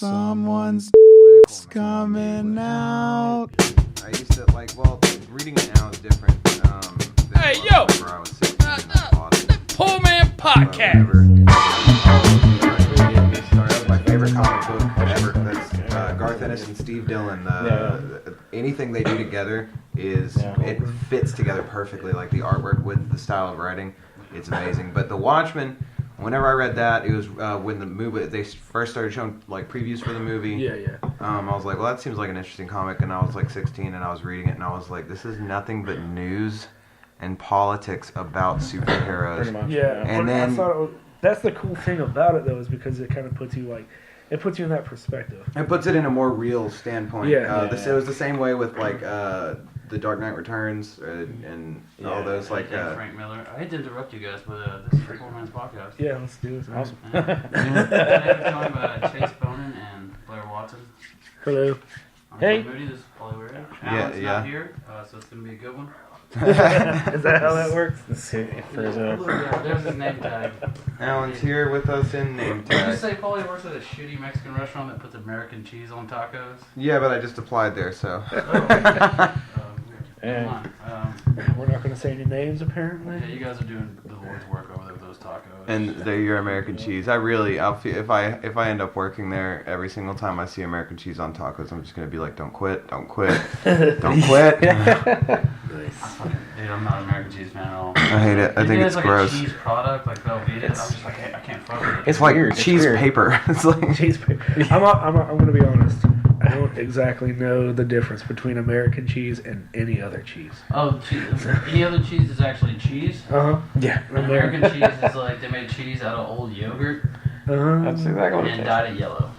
Someone's coming out. I used to reading it now is different. Hey, yo! Whenever I was 16, I bought it. The Poorman podcast. That was my favorite comic book ever. That's Garth Ennis and Steve Dillon. Anything they do together it fits together perfectly. Like the artwork with the style of writing, it's amazing. But The Watchmen, whenever I read that, it was when the movie they first started showing like previews for the movie. I was like, well, that seems like an interesting comic, and I was like 16 and I was reading it, and I was like, this is nothing but news and politics about superheroes. Pretty much. Yeah, And then I thought that's the cool thing about it though, is because it kind of puts you in that perspective. It puts it in a more real standpoint. Yeah. It was the same way with like The Dark Knight Returns and all those like. Frank Miller. I hate to interrupt you guys, but this is the Poorman's podcast. Yeah, let's do it. Awesome. Chase Bonin and Blair Watson. Hello. Hey. Moody, this is Polly Weird. Alan's yeah. not here, so it's going to be a good one. Is that how that works? Let's see if there's There's his name tag. Alan's here with us in name Did you tag. say Polly works at a shitty Mexican restaurant that puts American cheese on tacos? Yeah, but I just applied there, so. Come on. We're not going to say any names, apparently. Yeah, you guys are doing the Lord's work over there with those tacos. And they're your American cheese. I'll feel, if I end up working there, every single time I see American cheese on tacos, I'm just gonna be like, don't quit, don't quit, don't quit. Dude, I'm not an American cheese fan at all. I hate it. I think it's like gross. A cheese product like Velveeta. I'm just like, I can't fuck with it. It's like weird. cheese paper. It's like Cheese paper. I'm going to be honest. I don't exactly know the difference between American cheese and any other cheese. Oh, cheese. Any other cheese is actually cheese. Yeah. American cheese is like they made cheese out of old yogurt That's exactly what it and is. dyed it yellow.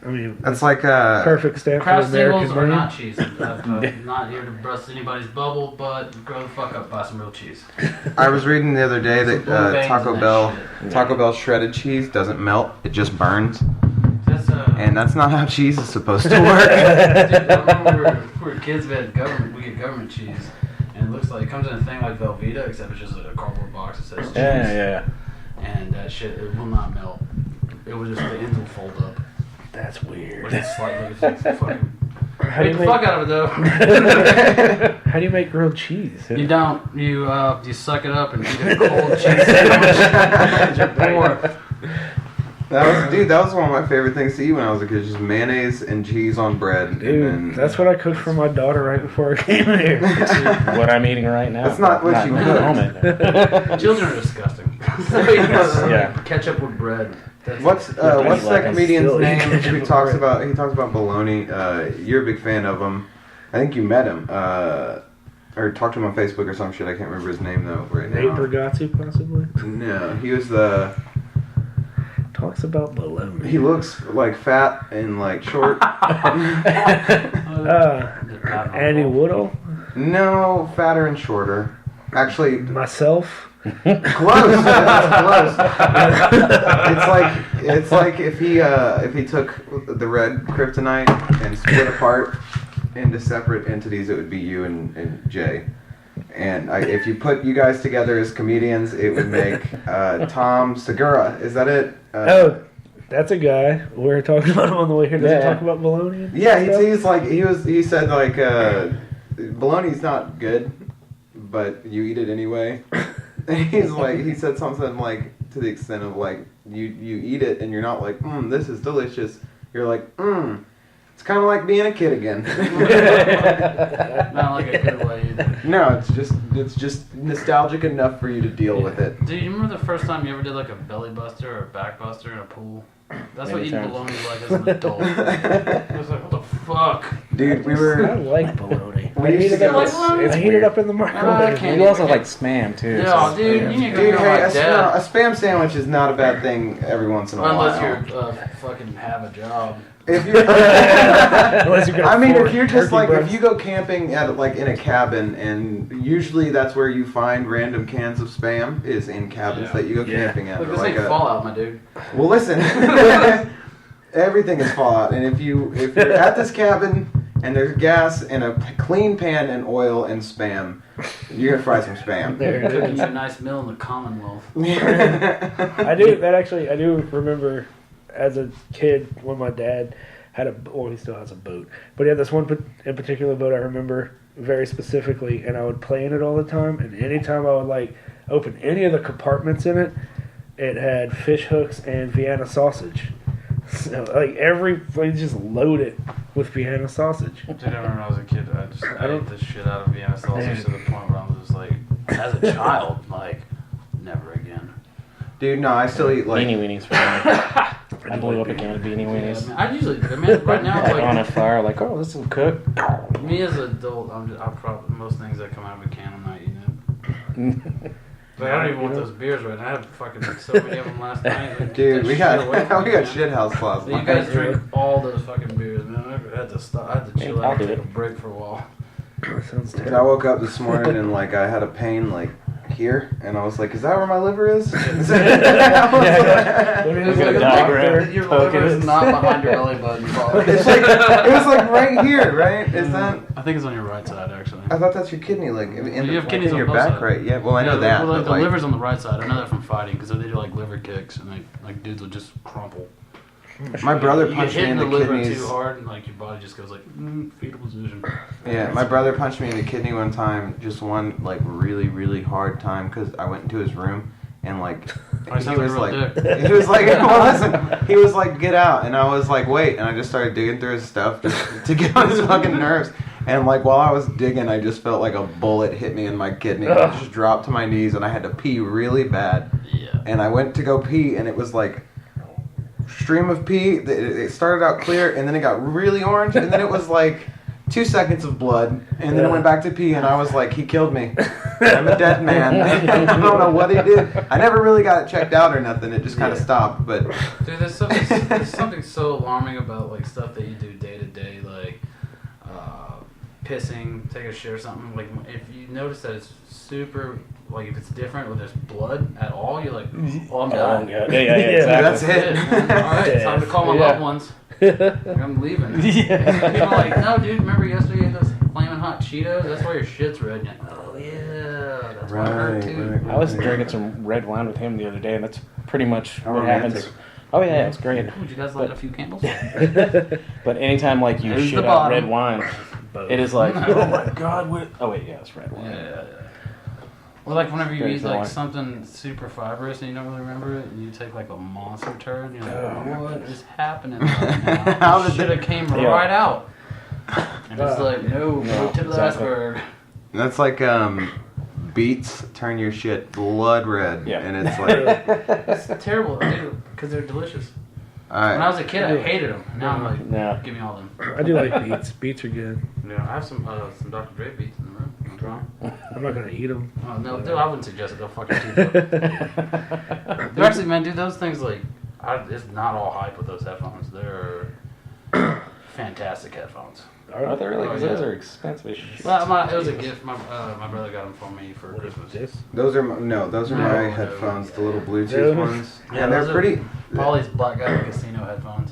I mean, that's like perfect stamp for Kraft American singles are money. not cheese. I'm not here to bust anybody's bubble, but grow the fuck up, buy some real cheese. I was reading the other day that Some blue veins Taco and Bell that shit. Taco Bell shredded cheese doesn't melt; it just burns, That's and that's not how cheese is supposed to work. Dude, I remember when we were kids, we get government cheese, and it looks like it comes in a thing like Velveeta, except it's just a cardboard box that says cheese. Yeah. And that shit, it will not melt. It will just, the ends will fold up. That's weird. But it's slightly, it's fucking. How do Get you the make, fuck out of it though. how do you make grilled cheese? You don't. You suck it up and eat a cold cheese sandwich. That was one of my favorite things to eat when I was a kid. Just mayonnaise and cheese on bread. Dude, and then, that's what I cooked for my daughter right before I came here. What I'm eating right now. That's not what you at cooked. the moment. Children are disgusting. Yeah. Ketchup with bread. What's like that a comedian's silly name who ketchup talks bread. about bologna? You're a big fan of him. I think you met him or talked to him on Facebook or some shit. I can't remember his name though right Nate now. Bargatze, possibly. No, he was the. Talks about bologna. He looks like fat and like short. Andy Woodall. No, fatter and shorter. Actually, Myself. close. That's close. It's like if he took the red kryptonite and split apart into separate entities, it would be you and Jay. And if you put you guys together as comedians, it would make Tom Segura. Is that it? That's a guy. We were talking about him on the way here. Does he talk about bologna? Yeah, he said like bologna's not good, but you eat it anyway. He said something like to the extent of like you eat it and you're not like this is delicious. You're like it's kind of like being a kid again. Not like a good way either. No, it's just nostalgic enough for you to deal with it. Do you remember the first time you ever did like a belly buster or a back buster in a pool? That's what eating bologna is like as an adult. I was like, what the fuck? Dude, we I were like bologna. we used to go. Like bologna? I heat it up in the microwave. can't You also like spam too. Yeah, so- dude, you need to go Dude, to hey, my dad. a spam sandwich is not a bad thing every once in a while. Unless you're fucking have a job. If you're, Unless you got I mean, four if you're just turkey like, breasts. if you go camping at like in a cabin, and usually that's where you find random cans of spam is in cabins that you go camping at. Look, or this like ain't Fallout, my dude. well, listen, everything is Fallout, and if you're at this cabin and there's gas and a clean pan and oil and spam, you're gonna fry some spam. There it Cooking is. you a nice meal in the Commonwealth. I do remember as a kid, when my dad had he still has a boat, but he had this one in particular boat I remember very specifically, and I would play in it all the time. And anytime I would like open any of the compartments in it, it had fish hooks and Vienna sausage. So like just load it with Vienna sausage. Dude, I remember when I was a kid, I ate the shit out of Vienna sausage to the point where I was just like, as a child, like, never again. Dude, no, I still eat like Beanie weenies for me. I blew up a can of beanie weenies. Yeah, I usually, right now, Like like, on a fire, like, oh, this is cooked. me as an adult, I'm probably, most things that come out of a can, I'm not eating it. But I don't even want those beers right now. I had fucking so many of them last night. Like, dude, we got man. shithouse last You night. guys drink all those fucking beers, man. I had to stop. I had to chill I'll out and do take it. a break for a while. That sounds And I terrible. woke up this morning and like I had a pain like here, and I was like, "Is that where my liver is?" Yeah. Look at a diagram. Your Poking liver is it. not behind your belly button, probably. It's like it was like right here, right? Is that? I think it's on your right side, actually. I thought that's your kidney, like in You have kidneys in on your both back, sides. right? Yeah. Well, I know that. Well, But the like, liver's on the right side. I know that from fighting because they do like liver kicks and like dudes will just crumple. my brother You get punched hit me in in the the liver kidneys. too hard and like your body just goes like fetal position. Yeah, my brother punched me in the kidney one time, just one like really, really hard time because I went into his room and like Oh, he he sounds was like a like, real dick. he was like, well, listen, he was like, get out, and I was like, wait, and I just started digging through his stuff just to get on his fucking nerves, and like while I was digging, I just felt like a bullet hit me in my kidney, and I just dropped to my knees, and I had to pee really bad, Yeah. and I went to go pee, and it was like stream of pee. It started out clear, and then it got really orange, and then it was like 2 seconds of blood, and then it went back to pee, and I was like, he killed me. I'm a dead man. I don't know what he did. I never really got it checked out or nothing. It just kind of stopped, but Dude, there's something so alarming about like stuff that you do day to day, like pissing, take a shit or something. Like if you notice that it's super, like if it's different or there's blood at all, you're like, oh, I'm done. Yeah, exactly. that's That's it. it, man. All right, it's time to call my Yeah. loved ones. I'm leaving. People are like, no, dude, remember yesterday you had those flaming hot Cheetos? That's why your shit's red. And you're like, oh, yeah, that's why it hurt, too. Right. I was drinking some red wine with him the other day, and that's pretty much How what romantic. happens. Oh yeah, it's great. Would you guys light a few candles? But anytime like you There's shit the out bottom. red wine, it is like, oh my god, what? Oh wait, yeah, it's red wine. Yeah. Well, like whenever you Very eat like wine. something super fibrous and you don't really remember it, and you take like a monster turd, and you're like, what is happening right now? How This did should have they- came Yeah. right out. And it's like, no tip of the exactly. iceberg. That's like beets turn your shit blood red, Yeah. and it's like, It's terrible, dude, because they're delicious. all When I right. was a kid, I hated them. Now I'm like, No. give me all them. I do like beets. Beets are good. Yeah, I have some Dr. Dre beats in the room. I'm trying. I'm not gonna eat them. Oh, no, dude, I wouldn't suggest it. They'll fucking chew you up. They're actually, man, dude, those things, like, it's not all hype with those headphones. They're fantastic headphones. Are they really? 'Cause Oh, those yeah. are expensive as shit. Well, it was a gift. My brother got them for me for Christmas. This? Those are those are No, my no. headphones, the little Bluetooth Those- ones, Yeah, and they're those are pretty. Paulie's Black Guy Casino headphones.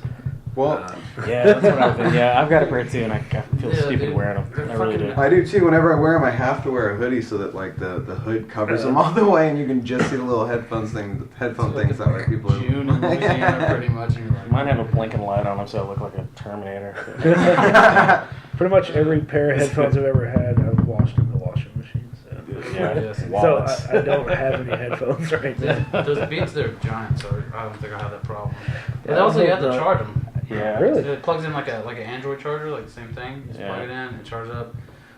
Well, Yeah, that's what I think. Yeah, I've got a pair too, and I feel Yeah, stupid dude. wearing them. They're I really fucking- do. I do too. Whenever I wear them, I have to wear a hoodie so that like the hood covers them all the way, and you can just see the little headphone things that way people June in Louisiana, pretty much. And you're like, Mine have a blinking light on them, so I look like a Terminator. Pretty much every pair of headphones I've ever had, I've washed in the washing machine. So, Yeah, Yes. so wallets. I don't have any headphones right now. those beats, they're giant, so I don't think I have that problem. But Yeah, also, you have to no. charge them. Yeah. Really? It plugs in like an Android charger, like the same thing. You just plug it in, it charges up.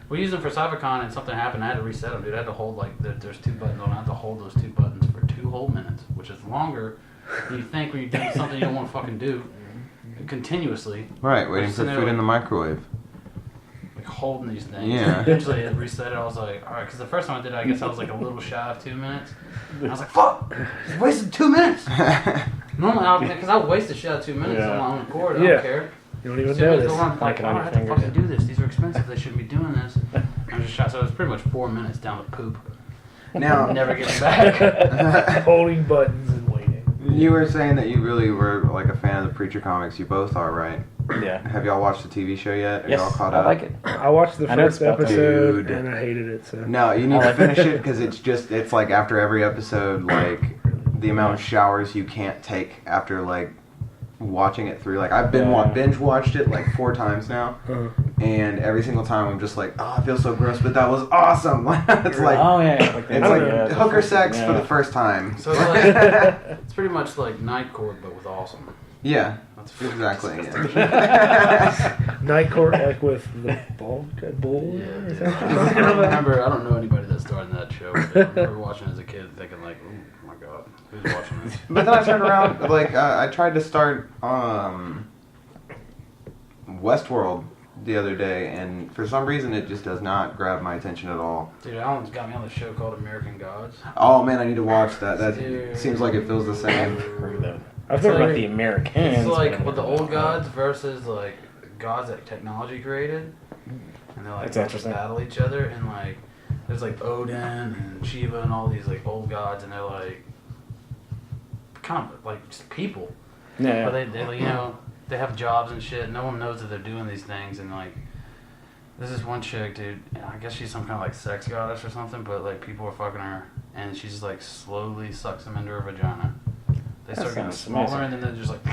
We used them for CyberCon, and something happened. I had to reset them, dude. I had to hold there's two buttons on. I had to hold those two buttons for 2 whole minutes, which is longer than you think when you're doing something you don't want to fucking do continuously. right, waiting for food in the microwave. Like holding these things. Yeah. Eventually, it reset it. I was like, all right, because the first time I did it, I guess I was like a little shy of 2 minutes. And I was like, fuck, I wasted 2 minutes. Normally, because I wasted shit out of 2 minutes Yeah. on my own accord. I Yeah. don't care. You don't even 2 minutes notice. go on, like, Clanking oh, on I your have to fingers. fucking do this. These are expensive. They shouldn't be doing this. I was just shot. So it was pretty much 4 minutes down the poop. Now, Never getting back. Holding buttons and waiting. you were saying that you really were like a fan of the Preacher comics. You both are, right? Yeah. Have y'all watched the TV show yet? Are Yes, y'all caught I up? like it. I watched the I know first it's about that. episode Dude. and I hated it. So No, you need I to like finish it. it because it's like after every episode, like the amount of showers you can't take after like watching it through. Like I've been binge watched it like 4 times now, and every single time I'm just like, oh, I feel so gross, but that was awesome. It's like, it's like hooker sex for the first time. So it's pretty much like Night Court, but with awesome. Yeah, exactly. Night Court, like with the bull. I don't know anybody that starred in that show. But I remember watching it as a kid, thinking like, oh my god, who's watching this? But then I turned around, like I tried to start Westworld the other day, and for some reason it just does not grab my attention at all. Dude, Alan's got me on the show called American Gods. Oh man, I need to watch that. That Dude. seems like it feels the same. I've It's never like the Americans. It's like with the old gods versus like gods that technology created, and they're like That's they interesting. battle each other, and like there's like Odin and Shiva and all these like old gods, and they're like kind of like just people. Yeah. But they you know they have jobs and shit. No one knows that they're doing these things, and like there's this one chick, dude. I guess she's some kind of like sex goddess or something, but like people are fucking her, and she just like slowly sucks them into her vagina. They start getting sounds smaller, amazing. and then they're just like,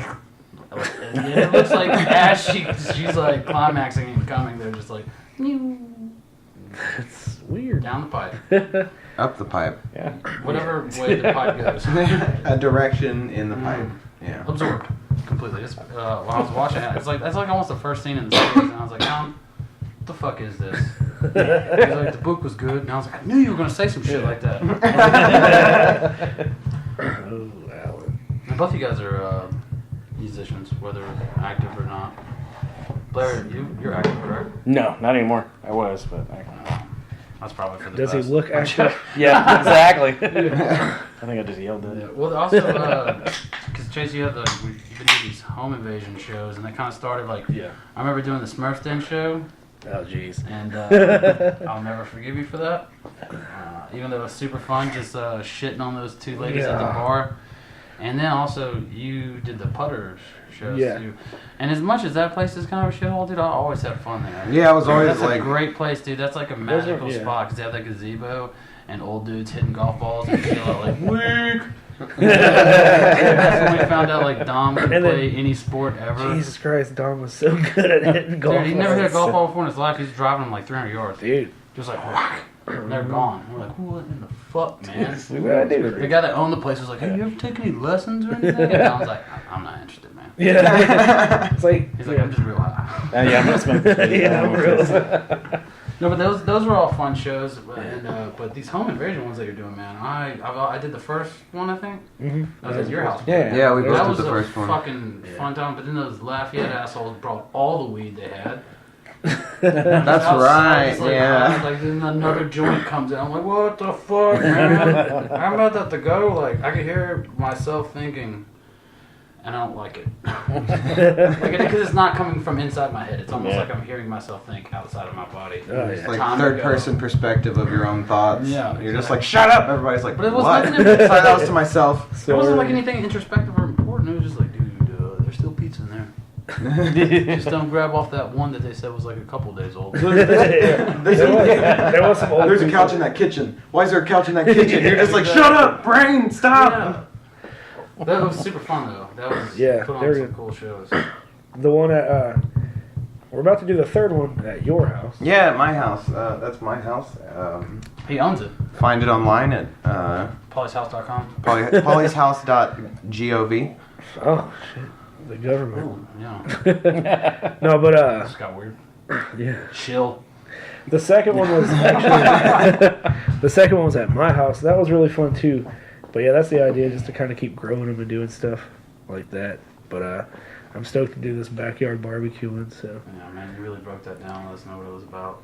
and it looks like as she's like climaxing and coming, they're just like, It's weird. down the pipe, Up the pipe. Yeah. whatever way the pipe goes. A direction in the pipe. Yeah. Absorbed completely. Just while I was watching it, it's like that's like almost the first scene in the series, and I was like, what the fuck is this? He's like, the book was good, and I was like, I knew you were gonna say some shit like that. Oh, Alan. And both you guys are musicians, whether active or not. Blair, you're active, correct? No, not anymore. I was, but That's probably for the Does best. he look active? yeah, exactly. I think I just yelled at Yeah. it. Well, also, because Chase, you've been doing these home invasion shows, and they kind of started like, Yeah. I remember doing the Smurfs Den show, Oh, jeez. and I'll never forgive you for that. Even though it was super fun, just shitting on those 2 ladies at the bar. And then also, you did the putter shows too. And as much as that place is kind of a shithole, dude, I always had fun there. Yeah, I was always That's like, a great place, dude. That's like a magical spot because they have that gazebo and old dudes hitting golf balls and feel like weak. That's when we found out like Dom could play any sport ever. Jesus Christ, Dom was so good at hitting golf Dude, he never hit a balls. golf ball before in his life. He's driving them like 300 yards. Dude. Just like whack, and they're gone. We're like, what in the fuck, man? The guy that owned the place was like, hey, you ever take any lessons or anything? And I was like, I'm not interested, man. Yeah. It's like, He's like, I'm just real high. Yeah, I'm not smoking. yeah, I'm real. No, but those were all fun shows. But these home invasion ones that you're doing, man, I did the first one, I think. Mm-hmm. That was at your house. yeah, we That both was did the a first one. fucking fun time. But then those Lafayette assholes brought all the weed they had. That's Outside, right, it's like, yeah. Like then another joint comes out. I'm like, what the fuck, man? I'm about that to go. Like I could hear myself thinking, and I don't like it. Because it's not coming from inside my head. It's almost like I'm hearing myself think outside of my body. Oh, It's yeah. like Time to third go. person perspective of your own thoughts. Yeah, You're just like, shut up! Everybody's like, But it was what? nothing Sorry, that was to myself. It wasn't like anything introspective or important. It was just like, dude, there's still pizza in there. Just don't grab off that one that they said was like a couple days old. There was some old There's a people. couch in that kitchen. Why is there a couch in that kitchen? You're just like, shut up, brain, stop! Yeah. That was super fun though. That was put on they were some good. cool shows. The one at, we're about to do the third one at your house. Yeah, at my house. That's my house. He owns it. Find it online at Polly'sHouse.com. pollyshouse.gov. Oh, shit. The government. Ooh, yeah. No, but, This got weird. yeah. Chill. The second one was actually, the second one was at my house. That was really fun too. But yeah, that's the idea, just to kind of keep growing them and doing stuff like that. But I'm stoked to do this backyard barbecuing. So Yeah, man, you really broke that down. Let us know what it was about.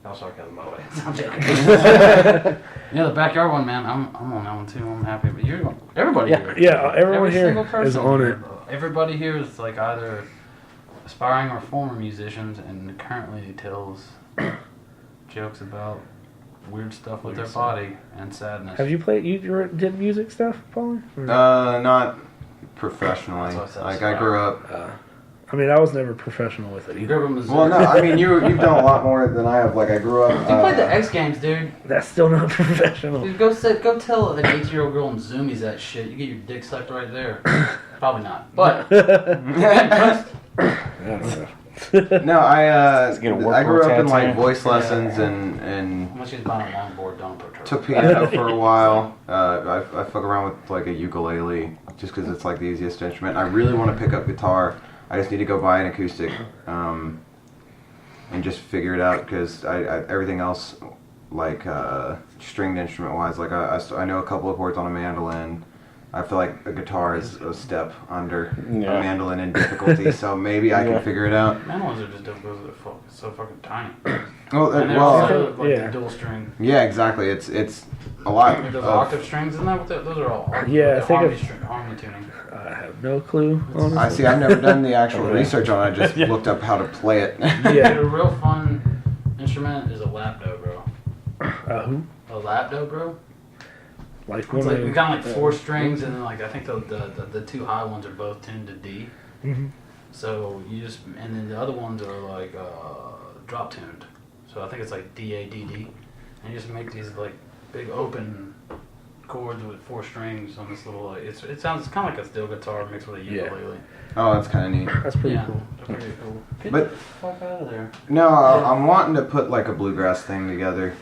All sarcasm, by the way. I'm joking. Yeah, the backyard one, man. I'm on that one too. I'm happy. But everybody here. yeah, everyone Every here single person is on it. Everybody here is like either aspiring or former musicians and currently tells jokes about weird stuff with their body and sadness. Have you played? You did music stuff, Paul? Not professionally. That's what I Like, said. I grew up. I mean, I was never professional with it You either. grew up in Missouri. Well, no, I mean, you've done a lot more than I have. Like, I grew up. You played the X Games, dude. That's still not professional. Dude, go tell an 18-year-old girl in Zoomies that shit. You get your dick sucked right there. Probably not. But impressed. No, I get a work I grew up in tattoo. like voice lessons and Unless she's buying a longboard, don't approach her. took piano for a while. I fuck around with like a ukulele just because it's like the easiest instrument. I really want to pick up guitar. I just need to go buy an acoustic and just figure it out because I everything else like stringed instrument wise, like I know a couple of chords on a mandolin. I feel like a guitar is a step under a mandolin in difficulty, so maybe I can figure it out. Mandolins are just difficult because they're so fucking tiny. Well, And they're also like the dual string. yeah, exactly. It's a lot. Those octave strings, isn't that what those are all? Yeah, I think harmony tuning. I have no clue, honestly. I see. I've never done the actual research on it. I just looked up how to play it. Yeah. A real fun instrument is a lapdo, bro. Who? A lapdo, bro. Like It's one like of kind of like 4 strings, and then like I think the 2 high ones are both tuned to D. Mhm. So you just and then the other ones are like drop tuned. So I think it's like D A D D, and you just make these like big open chords with 4 strings on this little. Like, it sounds kind of like a steel guitar mixed with a ukulele. Oh, that's kind of neat. That's pretty Yeah, cool. they're pretty cool. Get But- the fuck out of there. No, I'm wanting to put like a bluegrass thing together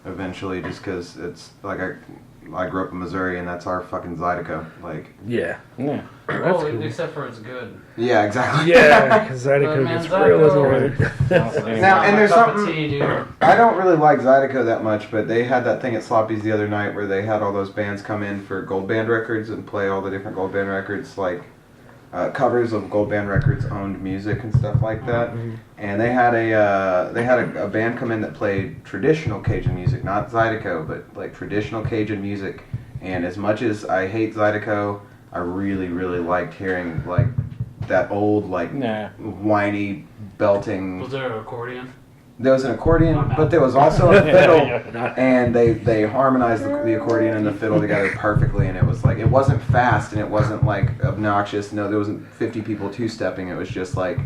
eventually, just because it's like I grew up in Missouri and that's our fucking Zydeco. Like, Yeah. Yeah. Well, cool. except for it's good. yeah, exactly. Yeah, because But, Zydeco man, gets real as Zydeco- well. Now, and there's Cup of something- tea, dude. I don't really like Zydeco that much, but they had that thing at Sloppy's the other night where they had all those bands come in for Gold Band Records and play all the different Gold Band Records, like covers of Gold Band Records owned music and stuff like that. And they had a band come in that played traditional Cajun music, not Zydeco, but like traditional Cajun music. And as much as I hate Zydeco, I really, really liked hearing like that old like whiny belting. Was there an accordion? There was an accordion, but there was also a fiddle, and they harmonized the accordion and the fiddle together perfectly. And it was like, it wasn't fast and it wasn't like obnoxious. No, there wasn't 50 people two-stepping. It was just like,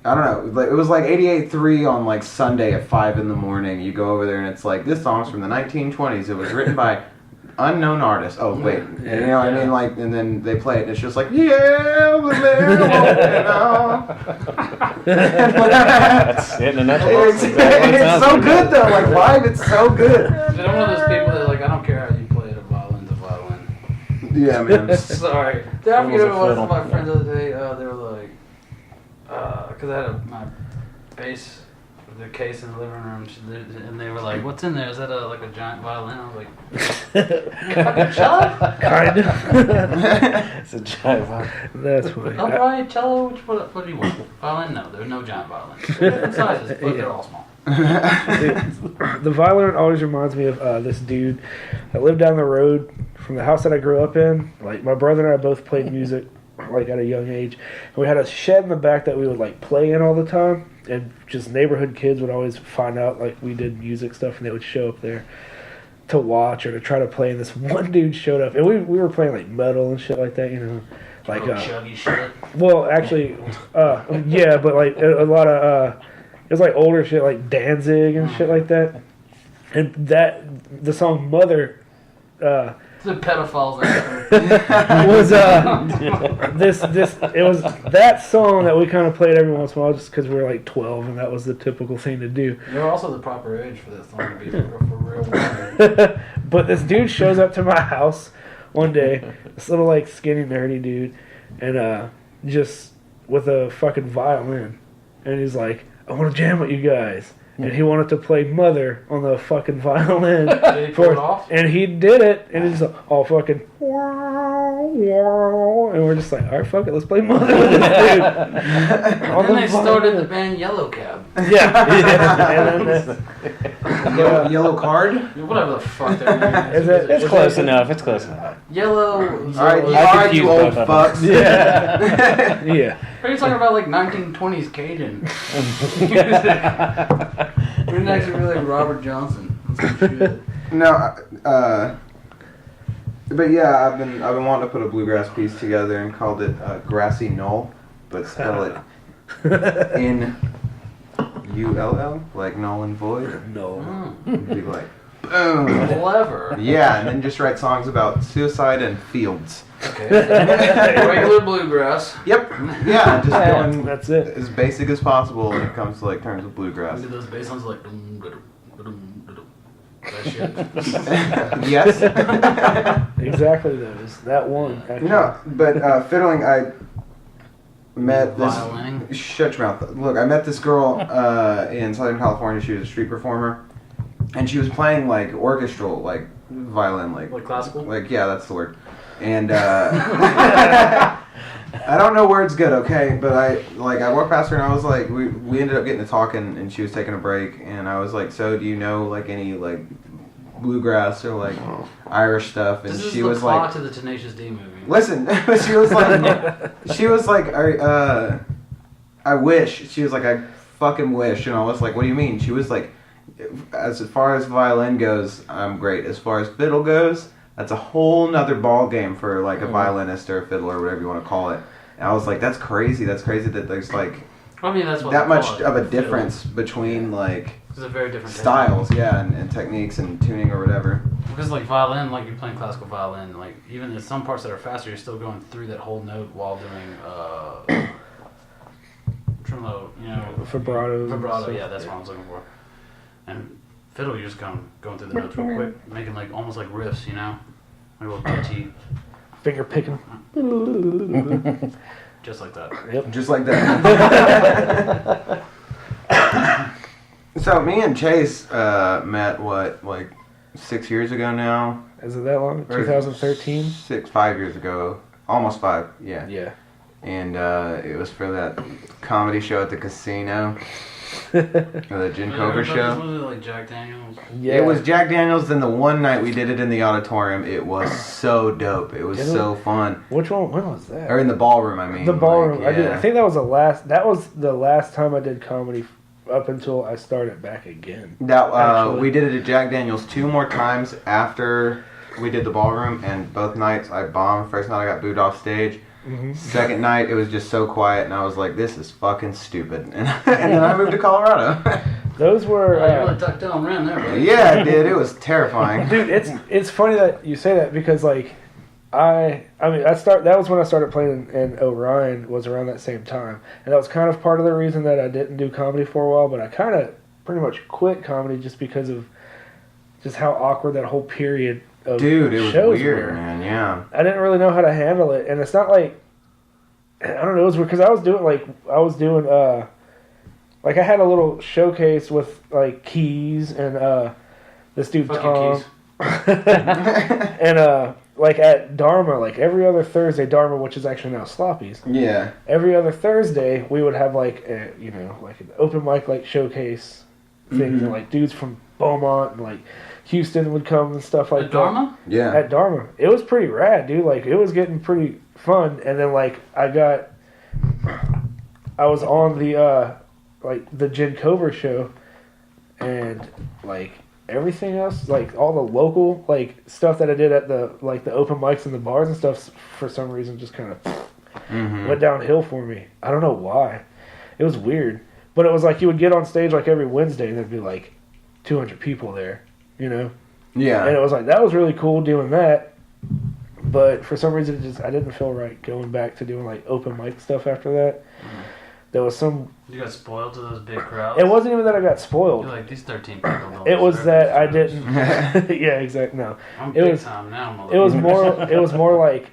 I don't know. Like, it was like 88.3 on like Sunday at 5 in the morning. You go over there and it's like, this song's from the 1920s. It was written by unknown artist. Oh wait, you know what I mean? Like, and then they play it, and it's just like, yeah, the That's it in a nutshell. it's so good though. Like live, it's so good. I'm one of those people that like I don't care how you play the violin's a violin. Yeah, man. Sorry. Did I forget Fiddle's a what it was fiddle. my friend the other day? They were like, because I had my bass, the case in the living room, and they were like, "What's in there? Is that like a giant violin?" I was like, "Fucking cello." Kind of. It's a giant violin. That's funny. Upright cello. What do you want? Violin? No, there's no giant violins. They're different sizes, but they're all small. The violin always reminds me of this dude that lived down the road from the house that I grew up in. Like, my brother and I both played music like at a young age, and we had a shed in the back that we would like play in all the time, and just neighborhood kids would always find out like we did music stuff, and they would show up there to watch or to try to play. And this one dude showed up, and we were playing like metal and shit like that, you know, like chuggy shit. well, actually, yeah, but like a lot of it was like older shit like Danzig and shit like that, and that the song Mother The pedophiles. was it was that song that we kind of played every once in a while just because we were like 12 and that was the typical thing to do. You're also the proper age for that song to be for real. But this dude shows up to my house one day, this little like skinny nerdy dude, and just with a fucking violin, and he's like, "I want to jam with you guys." And he wanted to play Mother on the fucking violin. Did he pull it off? And he did it, and he's all fucking, and we're just like, all right, fuck it, let's play Mother with this dude. And then they started the band Yellow Cab. Yeah. And then Yellow card? Whatever the fuck their name is. It's close enough. It's close enough. Yellow. Alright, you old confused both of fucks. yeah. Are you talking about like 1920s Cajun? We're next to really Robert Johnson. That's some shit. No, but yeah, I've been wanting to put a bluegrass piece together and called it Grassy Knoll, but spell it N-U-L-L, like null and void. No. It'd be like, Boom. Clever. Yeah, and then just write songs about suicide and fields. Okay. Regular bluegrass. Yep. Yeah, just going That's it. as basic as possible when it comes to like terms of bluegrass. We did those bass lines like that shit. Yes. Exactly those. That one. Actually. No, but fiddling, I met this. Violining. Shut your mouth. Look, I met this girl in Southern California. She was a street performer, and she was playing like orchestral, like violin, like Classical. Like yeah, that's the word. And I don't know where it's good, okay? But I walked past her and I was like, we ended up getting to talking, and she was taking a break, and I was like, so do you know like any like bluegrass or like Irish stuff? And This is she the was plot like, to the Tenacious D movie. listen, she was like, I wish. She was like, I fucking wish. And I was like, what do you mean? She was like, as far as violin goes, I'm great. As far as fiddle goes, that's a whole nother ball game for like a violinist or a fiddler or whatever you want to call it. And I was like, that's crazy. That's crazy that there's like I mean, that's what that they much call it, of a fiddle. difference between like It's a very different styles, yeah, and techniques and tuning or whatever. Because like violin, like you're playing classical violin, like even in some parts that are faster, you're still going through that whole note while doing tremolo, you know, Vibrato. Vibrato, yeah, that's what I was looking for. And fiddle, you're just going through the notes real quick, making like almost like riffs, you know, like a little catchy, Finger picking. just like that. Yep. Just like that. So me and Chase met like 6 years ago now. Is it that long? Or 2013? 5 years ago, almost 5. Yeah. Yeah. And it was for that comedy show at the casino, or the Gin Cover show. Was it like Jack Daniels? Yeah. It was Jack Daniels. Then the one night we did it in the auditorium, it was so dope. It was so fun. Which one? When was that? Or in the ballroom, I mean. The ballroom. Like, yeah. I think that was the last. That was the last time I did comedy up until I started back again. That Actually. we did it at Jack Daniels 2 more times after we did the ballroom, and both nights I bombed. First night I got booed off stage. Mm-hmm. Second night it was just so quiet, and I was like, "This is fucking stupid." And then I moved to Colorado. Those were. You really tucked down ran there, buddy. Yeah, dude, it was terrifying. Dude, it's funny that you say that because like I mean that was when I started playing in Orion, was around that same time, and that was kind of part of the reason that I didn't do comedy for a while. But I kind of pretty much quit comedy just because of just how awkward that whole period of Dude, it was shows weird, were. man. Yeah. I didn't really know how to handle it, and it's not like I don't know. It was because I was doing like I had a little showcase with like Keys and this dude Fuck you, Tom, Keys. and like at Dharma, like every other Thursday, Dharma, which is actually now Sloppy's. Yeah. Every other Thursday, we would have like like an open mic like showcase things, and like dudes from Beaumont and like Houston would come and stuff like At Dharma? Yeah. At Dharma, it was pretty rad, dude. Like it was getting pretty fun, and then like I was on the like the Jen Cover show, and like everything else, like all the local like stuff that I did at the like the open mics and the bars and stuff, for some reason just kind of went downhill for me. I don't know why. It was weird, but it was like you would get on stage like every Wednesday and there'd be like 200 people there, you know. Yeah. And it was like that was really cool doing that, but for some reason I didn't feel right going back to doing like open mic stuff after that. There was some. You got spoiled to those big crowds? It wasn't even that I got spoiled. You're like, these 13 people don't It was deserve that I this. didn't. Yeah, exactly. No, I'm it big was- time now, it was more. It was more like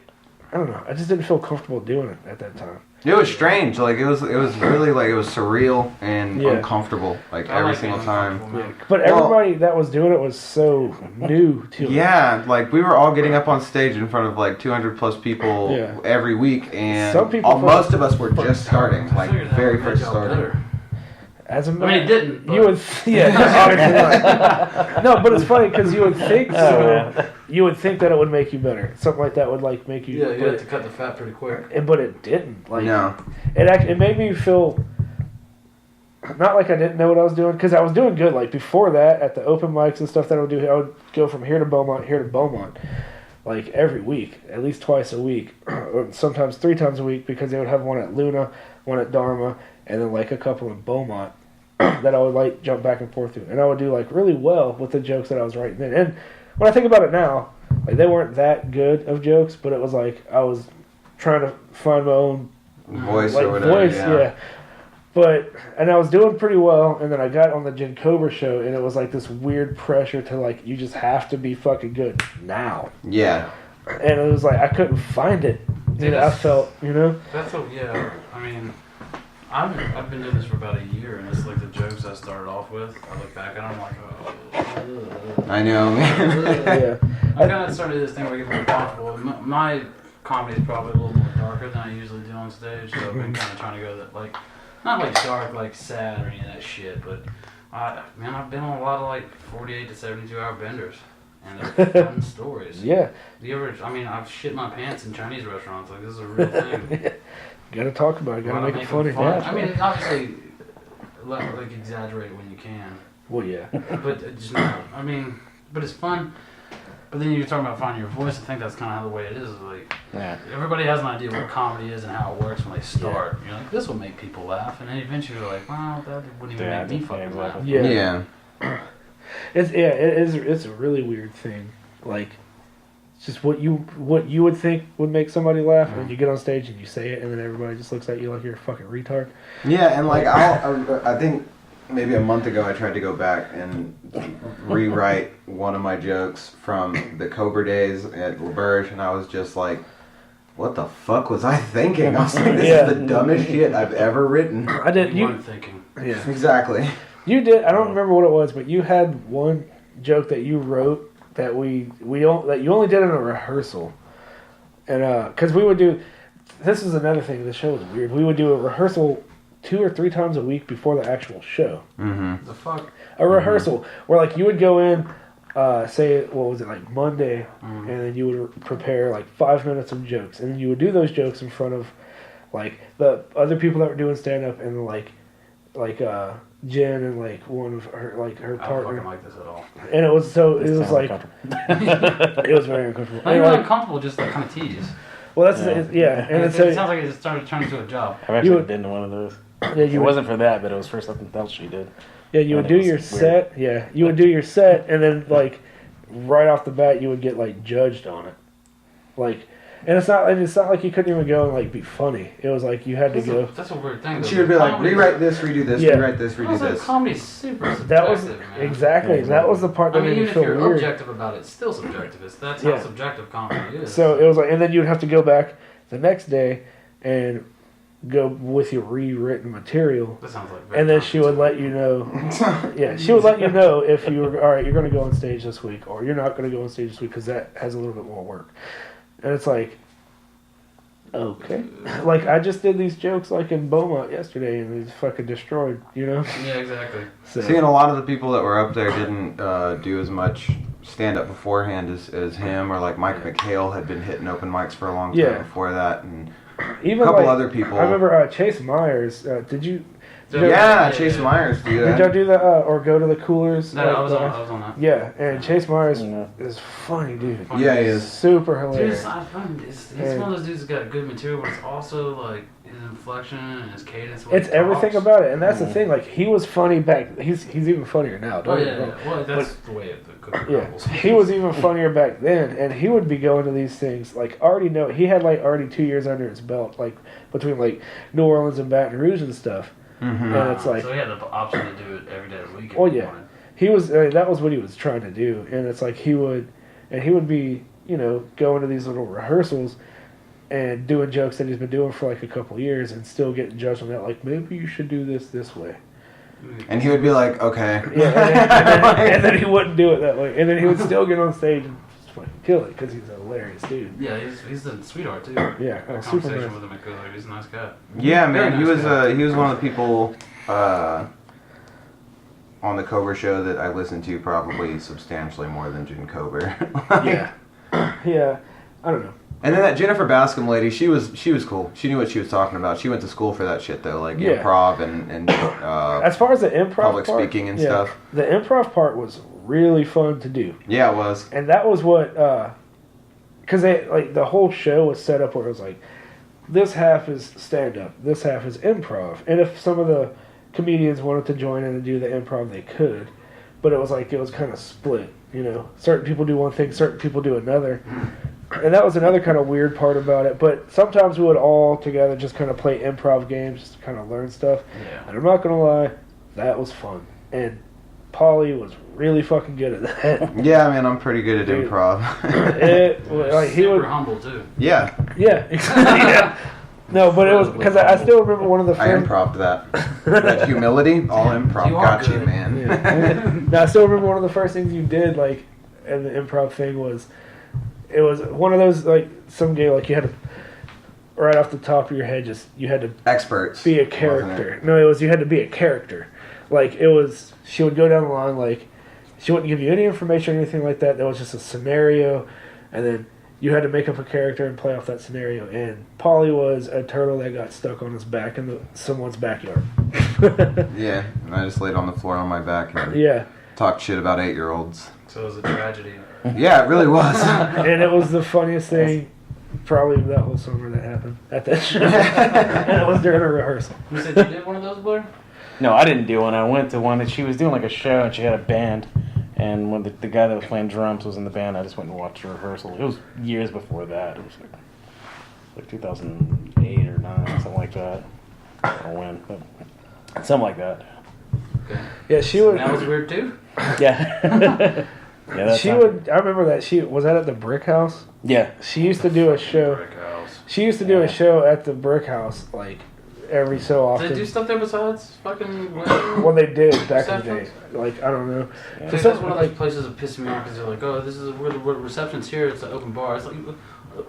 I don't know. I just didn't feel comfortable doing it at that time. It was strange. Like it was really like it was surreal and Yeah. uncomfortable. Like I every like single being time. uncomfortable, man. But everybody that was doing it was so new to it. Yeah, like we were all getting up on stage in front of like 200 plus people Yeah. every week, and Some people most of us were just starting, like Figured that very would make first y'all starting. better. As a I mean, it didn't. You would, yeah, obviously not. No, but it's funny because you would think so. You would think that it would make you better. Something like that would like make you. Yeah, you but, have to cut the fat pretty quick. but it didn't. Like No, it made me feel not like I didn't know what I was doing because I was doing good. Like before that, at the open mics and stuff that I would do, I would go from here to Beaumont, like every week, at least twice a week, or sometimes 3 times a week because they would have one at Luna, one at Dharma, and then like a couple in Beaumont. that I would like jump back and forth to, and I would do like really well with the jokes that I was writing then. And when I think about it now, like they weren't that good of jokes, but it was like I was trying to find my own voice like or whatever. voice, yeah. And I was doing pretty well, and then I got on the Jen Cobra show, and it was like this weird pressure to like you just have to be fucking good now. Yeah. And it was like I couldn't find it. Dude, I felt, That's I mean, I've been doing this for about a year, and it's like the jokes I started off with. I look back and I'm like, oh. I know, man. yeah. I kind of started this thing where I get more comfortable. My comedy is probably a little more darker than I usually do on stage, so I've been kind of trying to go that like, not like dark, like sad or any of that shit, but I've been on a lot of like 48 to 72 hour benders. And they're fun stories. Yeah. Do you ever? I mean, I've shit my pants in Chinese restaurants. Like, this is a real thing. Gotta talk about it. Gotta make it funny. Fun. I mean, obviously, like exaggerate it when you can. Well, yeah. But just not. I mean, but it's fun. But then you're talking about finding your voice. I think that's kind of the way it is. Like, everybody has an idea what comedy is and how it works when they start. You're like, this will make people laugh, and then eventually you're like, well, that wouldn't even make me fucking laugh. Yeah. It's a really weird thing. Like, it's just what you would think would make somebody laugh, and you get on stage and you say it, and then everybody just looks at you like you're a fucking retard. Yeah, and like I think maybe a month ago I tried to go back and rewrite one of my jokes from the Cobra days at LaBerge, and I was just like, what the fuck was I thinking? I was like, this is the dumbest shit I've ever written. I did. You weren't thinking. Yeah. Exactly. You did. I don't remember what it was, but you had one joke that you wrote that that you only did in a rehearsal, and because we would do. This is another thing. The show was weird. We would do a rehearsal 2 or 3 times a week before the actual show. Mm-hmm. The fuck. A rehearsal where like you would go in, say what was it like Monday, and then you would prepare like 5 minutes of jokes, and then you would do those jokes in front of like the other people that were doing stand up and like Jen and like one of her her partner. I don't fucking like this at all. And it was like it was very uncomfortable. Not even uncomfortable, just like kind of tease. Well, that's and it sounds like it started turning into a job. I've actually been to one of those. Yeah, it wasn't for that, but it was for something else she did. Yeah, you would do your set. Yeah, you would do your set, and then like right off the bat, you would get like judged on it, like. And it's not like you couldn't even go and like be funny. It was like you had to go. That's a weird thing. She would be like, rewrite this, redo this, rewrite this, redo this. Comedy's super subjective, That was man. exactly. That was the part that made me feel even if you're weird. objective about it, it's still subjective. That's how subjective comedy is. So it was like, and then you'd have to go back the next day and go with your rewritten material. That sounds like. And then she would let you know. Yeah, she would let you know if you were all right. You're going to go on stage this week, or you're not going to go on stage this week because that has a little bit more work. And it's like, okay. Like, I just did these jokes, like, in Beaumont yesterday, and it's fucking destroyed, you know? Yeah, exactly. So. Seeing a lot of the people that were up there didn't do as much stand-up beforehand as him, or, like, Mike McHale had been hitting open mics for a long time before that, and even a couple like, other people. I remember Chase Myers, did you... Chase Myers, dude. Did y'all do that, or go to the Coolers? No, I was on that. Yeah, and Chase Myers is funny, dude. Yeah, he is. Super hilarious. Dude, he's one of those dudes that's got good material, but it's also, like, his inflection and his cadence. It's everything about it, and that's the thing. Like, he was funny back... He's even funnier now. Oh, yeah. Well, that's the way the cookie crumbles. He was even funnier back then, and he would be going to these things, like, he had, like, already 2 years under his belt, like, between, like, New Orleans and Baton Rouge and stuff. Mm-hmm. And it's like, so he had the option to do it every day of the week. Oh yeah, he was. That was what he was trying to do, and it's like he would be, you know, going to these little rehearsals and doing jokes that he's been doing for like a couple years, and still getting judged on that. Like, maybe you should do this way. And he would be like, okay. Yeah, and then he wouldn't do it that way, and then he would still get on stage and just fucking kill it because he's a hilarious dude. Yeah, he's a sweetheart too. Yeah, Conversation super nice. with him at Cooler, he's a nice guy. Yeah, man, Very he nice was guy. he was one of the people on the Cobra show that I listened to probably substantially more than Jen Cobra. Yeah, I don't know. And then that Jennifer Bascom lady, she was cool. She knew what she was talking about. She went to school for that shit though, like improv and as far as the improv public part, speaking and stuff. The improv part was really fun to do. Yeah, it was. And that was what, because the whole show was set up where it was like, this half is stand up, this half is improv, and if some of the comedians wanted to join in and do the improv, they could. But it was kind of split, you know. Certain people do one thing, certain people do another. And that was another kind of weird part about it. But sometimes we would all together just kind of play improv games, just to kind of learn stuff. Yeah. And I'm not going to lie, that was fun. And Polly was really fucking good at that. Yeah, man, I'm pretty good at Dude. improv. He would. Super humble too. Yeah, Yeah. Yeah. No, but it was because I still remember one of the I friends. improv'd that. That humility, all improv. You are Got you, good. man. Yeah. No, I still remember one of the first things you did, like, in the improv thing was, it was one of those, like, some game, like, you had to, right off the top of your head, you had to Experts. be a wasn't character. it? No, you had to be a character. Like, it was, she would go down the line, like, she wouldn't give you any information or anything like that. There was just a scenario, and then you had to make up a character and play off that scenario. And Polly was a turtle that got stuck on his back in someone's backyard. Yeah, and I just laid on the floor on my back and Yeah. talked shit about 8-year-olds. So it was a tragedy. Yeah, it really was. And it was the funniest thing probably that whole summer that happened at that show. And it was during a rehearsal. You said you did one of those, Blair? No, I didn't do one. I went to one, and she was doing like a show, and she had a band. And when the guy that was playing drums was in the band, I just went and watched the rehearsal. It was years before that. It was like 2008 or 9, something like that. I don't know when, but something like that. Okay. Yeah, she So would. that was weird too? Yeah. Yeah, that's She would. I remember that she was that at the Brick House. Yeah. She used to do a show. Brick house. She used to do a show at the Brick House like every so Did often. they do stuff there besides fucking? Well, they did back in the day. Receptions? Like I don't know. I For think some- that's one of those places that pisses me off because they're like, oh, this is where the reception's here. It's an open bar. It's like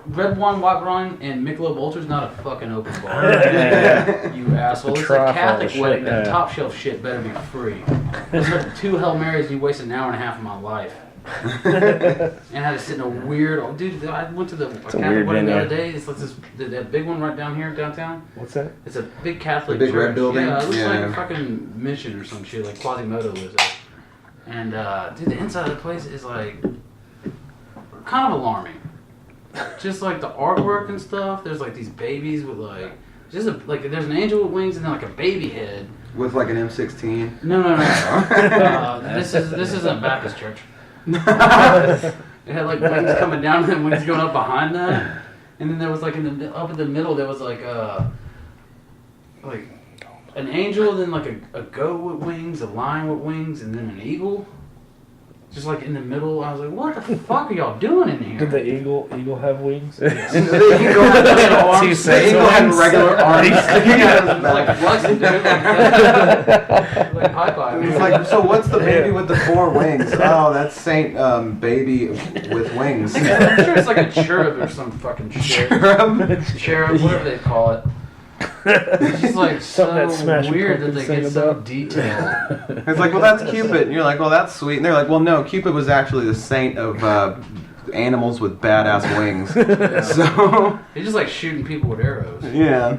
red wine, white wine, and Michelob Ultra's not a fucking open bar. Yeah. You asshole! The It's trough, a all Catholic the wedding. shit, That yeah. top shelf shit better be free. There's like 2 Hail Marys and you wasted an hour and a half of my life. And I had to sit in a weird. Dude, I went to the Catholic weird wedding the venue. other day. It's like that big one right down here downtown. What's that? It's a big Catholic The big red church. building? Yeah, it looks like Yeah. a fucking mission or some shit, like Quasimodo lives there. And dude, the inside of the place is like kind of alarming. Just like the artwork and stuff. There's like these babies with like there's an angel with wings and then like a baby head. With like an M16. No. This isn't a Baptist church. It had like wings coming down and then wings going up behind that. And then there was like up in the middle there was like an angel, then like a goat with wings, a lion with wings, and then an eagle. Just like in the middle, I was like, "What the fuck are y'all doing in here?" Did the eagle have wings? The eagle had regular arms. like flexing, dude. Like Popeye. It's like, so what's the baby with the 4 wings? Oh, that's Saint Baby with wings. I'm sure it's like a cherub or some fucking shit. Cherub, whatever they call it. It's just like Something that so Smashing weird that Pumpkins they get sing so about. detailed. It's like, well, that's Cupid. And you're like, well, that's sweet. And they're like, well, no, Cupid was actually the saint of animals with badass wings. So, He's just like shooting people with arrows. yeah.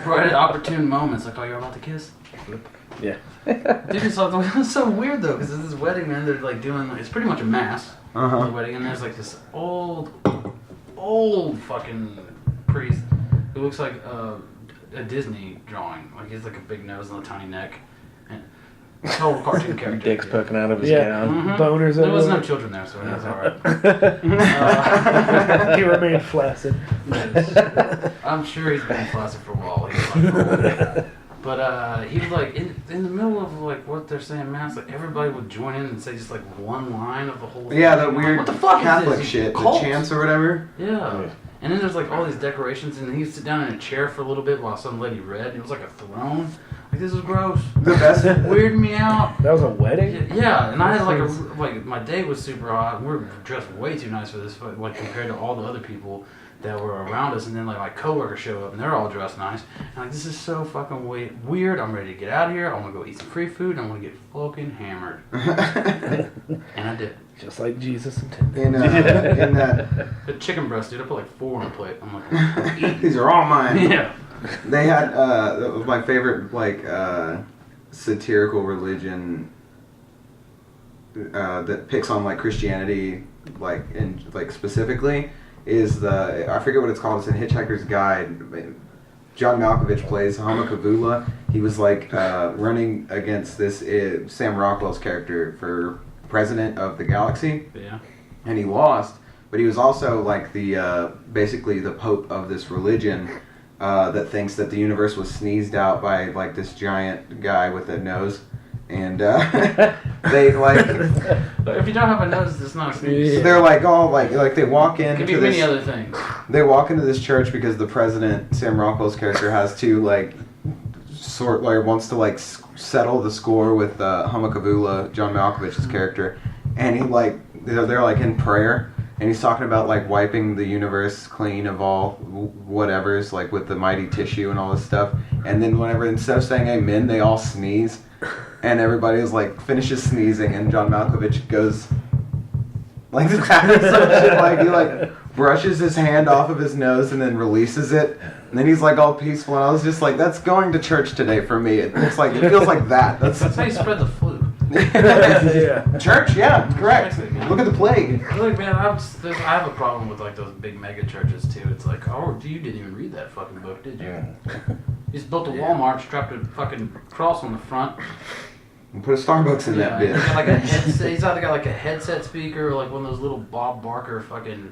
Right at opportune moments, like, oh, you're about to kiss? Yeah. Dude, it's so weird though, because it's this wedding, man. They're like doing, it's pretty much a mass Uh-huh. the wedding, and there's like this old fucking priest who looks like a Disney drawing. Like he's like a big nose and a tiny neck, and total cartoon character. Dick's poking out of his Yeah. gown. Mhm. Boners There was no everywhere. children there, so it was alright. He remained flaccid. I'm sure he's been flaccid for a while. He's like, old. But he was like in the middle of like what they're saying mass, like everybody would join in and say just like one line of the whole thing. Yeah, that I'm like, weird what the fuck Catholic is this? shit, the Cult? chants or whatever. Yeah. And then there's like all these decorations, and he'd sit down in a chair for a little bit while some lady read. It was like a throne. Like this is gross. The best. Weirded me out. That was a wedding? Yeah, and I had like my date was super hot. And we were dressed way too nice for this, like compared to all the other people that were around us. And then like my coworkers show up, and they're all dressed nice. And like this is so fucking weird. I'm ready to get out of here. I want to go eat some free food. And I want to get fucking hammered. And I did. Just like Jesus intended. in that, The chicken breast, dude. I put like 4 on a plate. I'm like, these are all mine. yeah. They had that was my favorite like satirical religion that picks on like Christianity specifically is I forget what it's called. It's in Hitchhiker's Guide. John Malkovich plays Hamakavula. He was like running against this Sam Rockwell's character for president of the galaxy. Yeah. And he lost, but he was also like the basically the pope of this religion that thinks that the universe was sneezed out by like this giant guy with a nose. And they like. If you don't have a nose, it's not a sneeze. So they're like, oh, like they walk into It could be this. many other things. They walk into this church because the president, Sam Rockwell's character, has to like wants to like settle the score with Hamakavula, John Malkovich's character, and he like they're like in prayer, and he's talking about like wiping the universe clean of all whatevers, like with the mighty tissue and all this stuff, and then whenever instead of saying amen, they all sneeze. And everybody is like finishes sneezing, and John Malkovich goes like that or some shit. Like he like brushes his hand off of his nose and then releases it, and then he's like all peaceful. And I was just like, that's going to church today for me. It feels like that. That's how you spread the flu. Yeah. Church, yeah, correct. Look at the plague. Look, man, I have a problem with like those big mega churches too. It's like, oh, you didn't even read that fucking book, did you? You just built a Walmart, strapped a fucking cross on the front. And put a Starbucks in that He's bitch. got like a headset. He's either got like a headset speaker or like one of those little Bob Barker fucking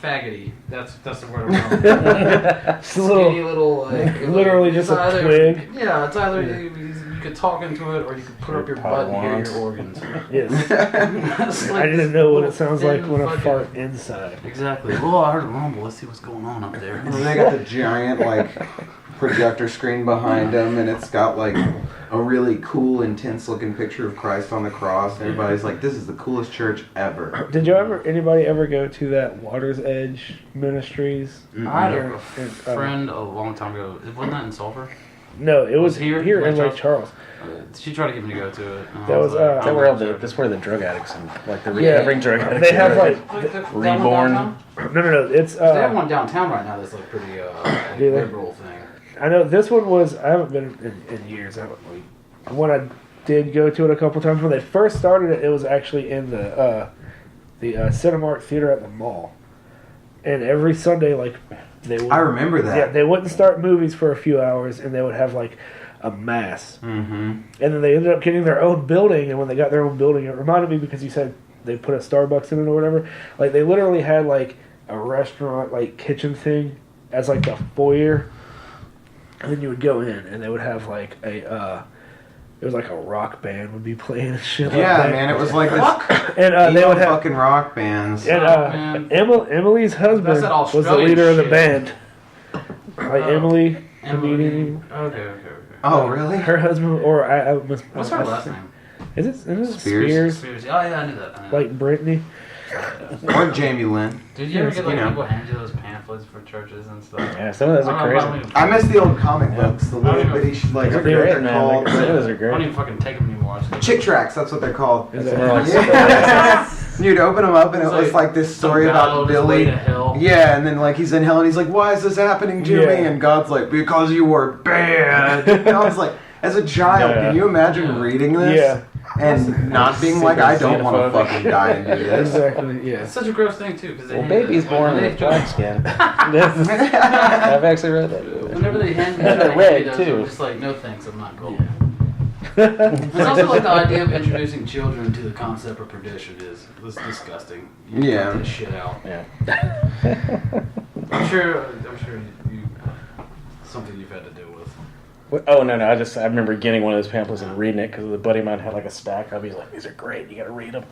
faggoty. That's the word I'm going. Skinny little like literally just a twig. Yeah, it's either you could talk into it or you could put up your butt and hear your organs. Yes. Like I didn't know what it sounds like when I fucking- fart inside. Exactly. Well, I heard a rumble. Let's see what's going on up there. And they got the giant like projector screen behind them, and it's got like a really cool, intense looking picture of Christ on the cross. And everybody's like, "This is the coolest church ever." Did anybody ever go to that Water's Edge Ministries? I had Here a in, friend a long time ago. Wasn't that in Sulphur? No, it was here? here in Lake Lake Charles. She tried to get me to go to it. And I That was, like, That's That's where all that's where the drug addicts and like the Yeah. recovering drug addicts. They have are. like Reborn. no. It's They have one downtown right now that's like pretty Do they? liberal thing. I know this one was. I haven't been in years. When I did go to it a couple times when they first started it, it was actually in the Cinemark Theater at the mall. And every Sunday, like they would, I remember that. Yeah, they wouldn't start movies for a few hours, and they would have like a mass. Mm-hmm. And then they ended up getting their own building, and when they got their own building, it reminded me because you said they put a Starbucks in it or whatever. Like they literally had like a restaurant like kitchen thing as like the foyer, and then you would go in, and they would have like a it was like a rock band would be playing and shit. Yeah, like that. man, it was like this. And they would have fucking rock bands. and man. Emily's husband that was the Australian leader of the shit. band. Like Emily, Okay. Oh, really? her husband, or I must. What's her last name? Is it Spears? Spears. Oh yeah, I knew that. Like Brittany? Or Jamie Lynn. Did you ever get like You know. people hand you those pamphlets for churches and stuff? Yeah, some of those are crazy. I miss the old comic books, the little bitty, like, I They're forget what great, they're man. called. Like, those are I don't great. even fucking take them anymore. I just Chick tracks, that's what they're called. Is Some that- are like Yeah. You'd open them up and it It's was like this story some guy about on his way Billy. to hell. Yeah, and then like he's in hell and he's like, "Why is this happening to Yeah. me?" And God's like, "Because you were bad." And I was like, as a child, Yeah. can you imagine reading this? Yeah. And not being like, I don't want to fucking die and do this. Exactly. Yeah. It's such a gross thing too, because Well, baby's born with black skin. I've actually read that. Whenever they hand me And they're that, red, I'm too. just like, no thanks, I'm not going. It's also like the idea of introducing children to the concept of perdition is disgusting. You Yeah. cut this shit out. Yeah. I'm sure you something you've had to deal with. Oh no! I remember getting one of those pamphlets and reading it because the buddy of mine had like a stack of. He's like, "These are great. You got to read them."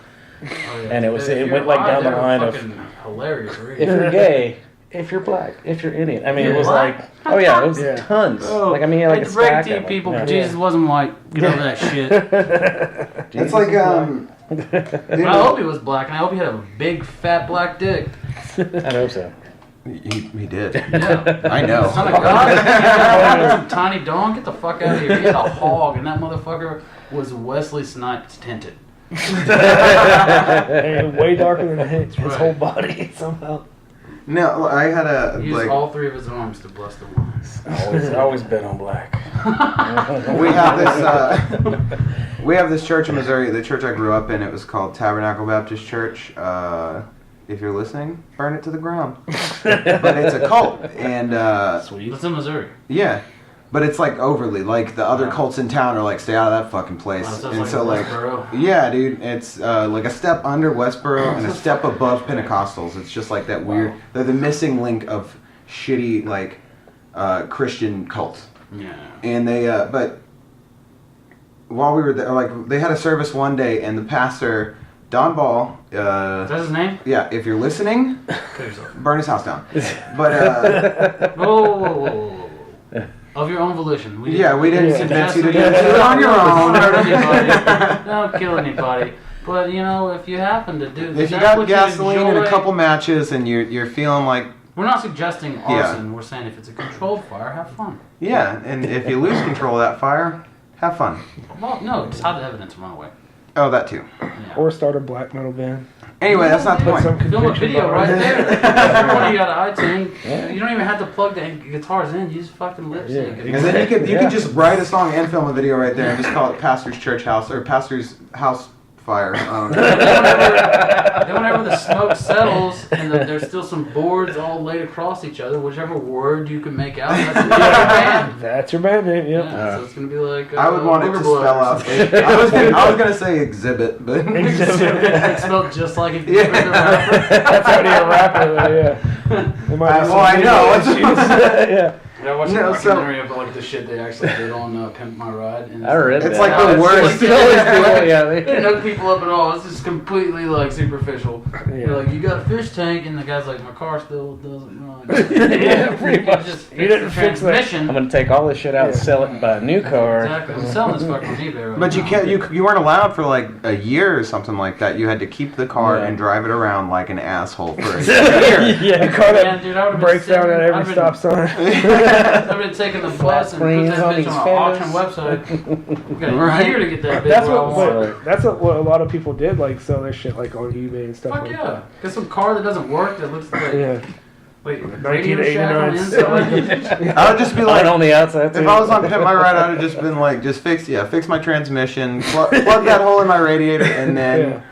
Oh, yeah. And it was- If it you're went, like, down the they're line of- fucking hilarious. Read. If you're gay, if you're black, if you're Indian. I mean, You're it was black? like, oh yeah, it was Yeah. tons. Oh, Like I mean, he had, like a it's break stack to you of them. people, Yeah. but Jesus wasn't like, get over that shit. It's Jesus like, is But I hope he was black, and I hope he had a big, fat black dick. I hope so. he did. Yeah. I know. Son of God, some tiny dong, get the fuck out of here. He had a hog, and that motherfucker was Wesley Snipes tinted. And way darker than his Right. whole body somehow. No, I had a, He used like, all three of his arms to bless the wine. Always been on black. we have this, we have this church in Missouri, the church I grew up in, it was called Tabernacle Baptist Church. if you're listening, burn it to the ground. But it's a cult, and Sweet. It's in Missouri. yeah. But it's like overly, like the other cults in town are like, stay out of that fucking place. Oh, so it's and like so like, Westboro. yeah, dude, it's like a step under Westboro and a step above Pentecostals. It's just like that weird. They're the missing link of shitty like Christian cults. Yeah. And they, but while we were there, like they had a service one day, and the pastor Don Ball. Is that his name? Yeah, if you're listening, Kill yourself. burn his house down. But Whoa. Of your own volition. We didn't convince you to do it Don't on your own. Don't kill anybody. But you know, if you happen to do, If you that's got what gasoline and a enjoy. couple matches, and you're feeling like, We're not suggesting arson. We're saying if it's a controlled fire, have fun. yeah, and if you lose control of that fire, have fun. Well, no, just have the evidence and run away. Oh, that too. Yeah. Or start a black metal band. Anyway, that's not the Put some point. Film a conviction video right behind it. there. When you got an iTunes, you don't even have to plug the guitars in. You just fucking lip sync. And then you could just write a song and film a video right there and just call it Pastor's Church House or Pastor's House Fire. I don't know. Then whenever the smoke settles and there's still some boards all laid across each other, whichever word you can make out, that's your band. That's your band name, yep. Yeah, so it's gonna be like. I would want it to Booger spell Blood or out. something. I was gonna say exhibit, but It's spelled just like if you Yeah. were the rapper. That's already a rapper, though, yeah. There might be well, I some know. video issues. Yeah. Yeah, I watched No, a so- documentary about like the shit they actually did on Pimp My Ride. And I read it's that. like Yeah, the it's worst. like- yeah, They didn't hook people up at all. It's just completely like superficial. You're like, you got a fish tank, and the guy's like, my car still doesn't run. Yeah, pretty much. Just You didn't fix that. transmission. I'm gonna take all this shit out and sell it and buy a new car. Exactly. I'm selling this fucking on eBay right But you now. can't. You weren't allowed for like a year or something like that. You had to keep the car Yeah. and drive it around like an asshole for a year. Yeah, the car Man, that dude, I would've been breaks down at sitting- every I've been- stop sign. I've been taking the bus and put screens that on bitch these on an auction fenders. website. We got a Right. year to get that bitch That's where I what, want. what that's what a lot of people did, like sell their shit like on eBay and stuff Fuck like yeah. Get some car that doesn't work that looks like that. Yeah. wait, Radio Shack on the 1989. inside. I would just be Like like, on the outside too. if I was on Pimp My Ride, I'd have just been like, just fix my transmission, plug that hole in my radiator, and then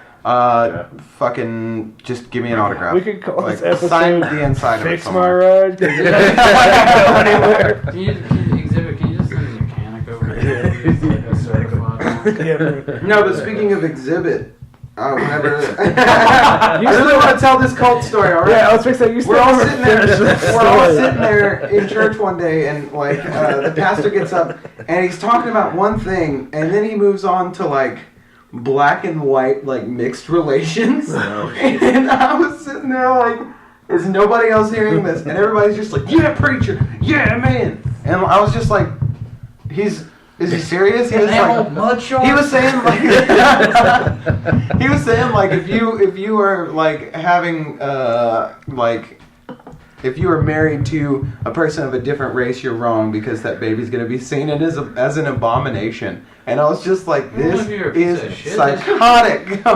fucking just give me an autograph. We could call like, this episode sign the inside of it Fix My somewhere. Ride. 'Cause it doesn't go anywhere. Can you exhibit? Can you just send a mechanic over here? Just like a certified one? Yeah, No, but speaking of exhibit, whenever I really want to tell this cult story. All right. yeah, I was fixing that. You We're still all never sitting there. finished that We're all story. sitting there in church one day, and like the pastor gets up and he's talking about one thing, and then he moves on to like black and white, like mixed relations. And I was sitting there like, "Is nobody else hearing this?" And everybody's just like, "Yeah, preacher, yeah, man." And I was just like, Is he serious?" He was like, mud shark. he was saying like, he was saying like, if you were like having like, if you were married to a person of a different race, you're wrong because that baby's gonna be seen as an abomination. And I was just like, Well, this if you're a piece is of shit, psychotic. I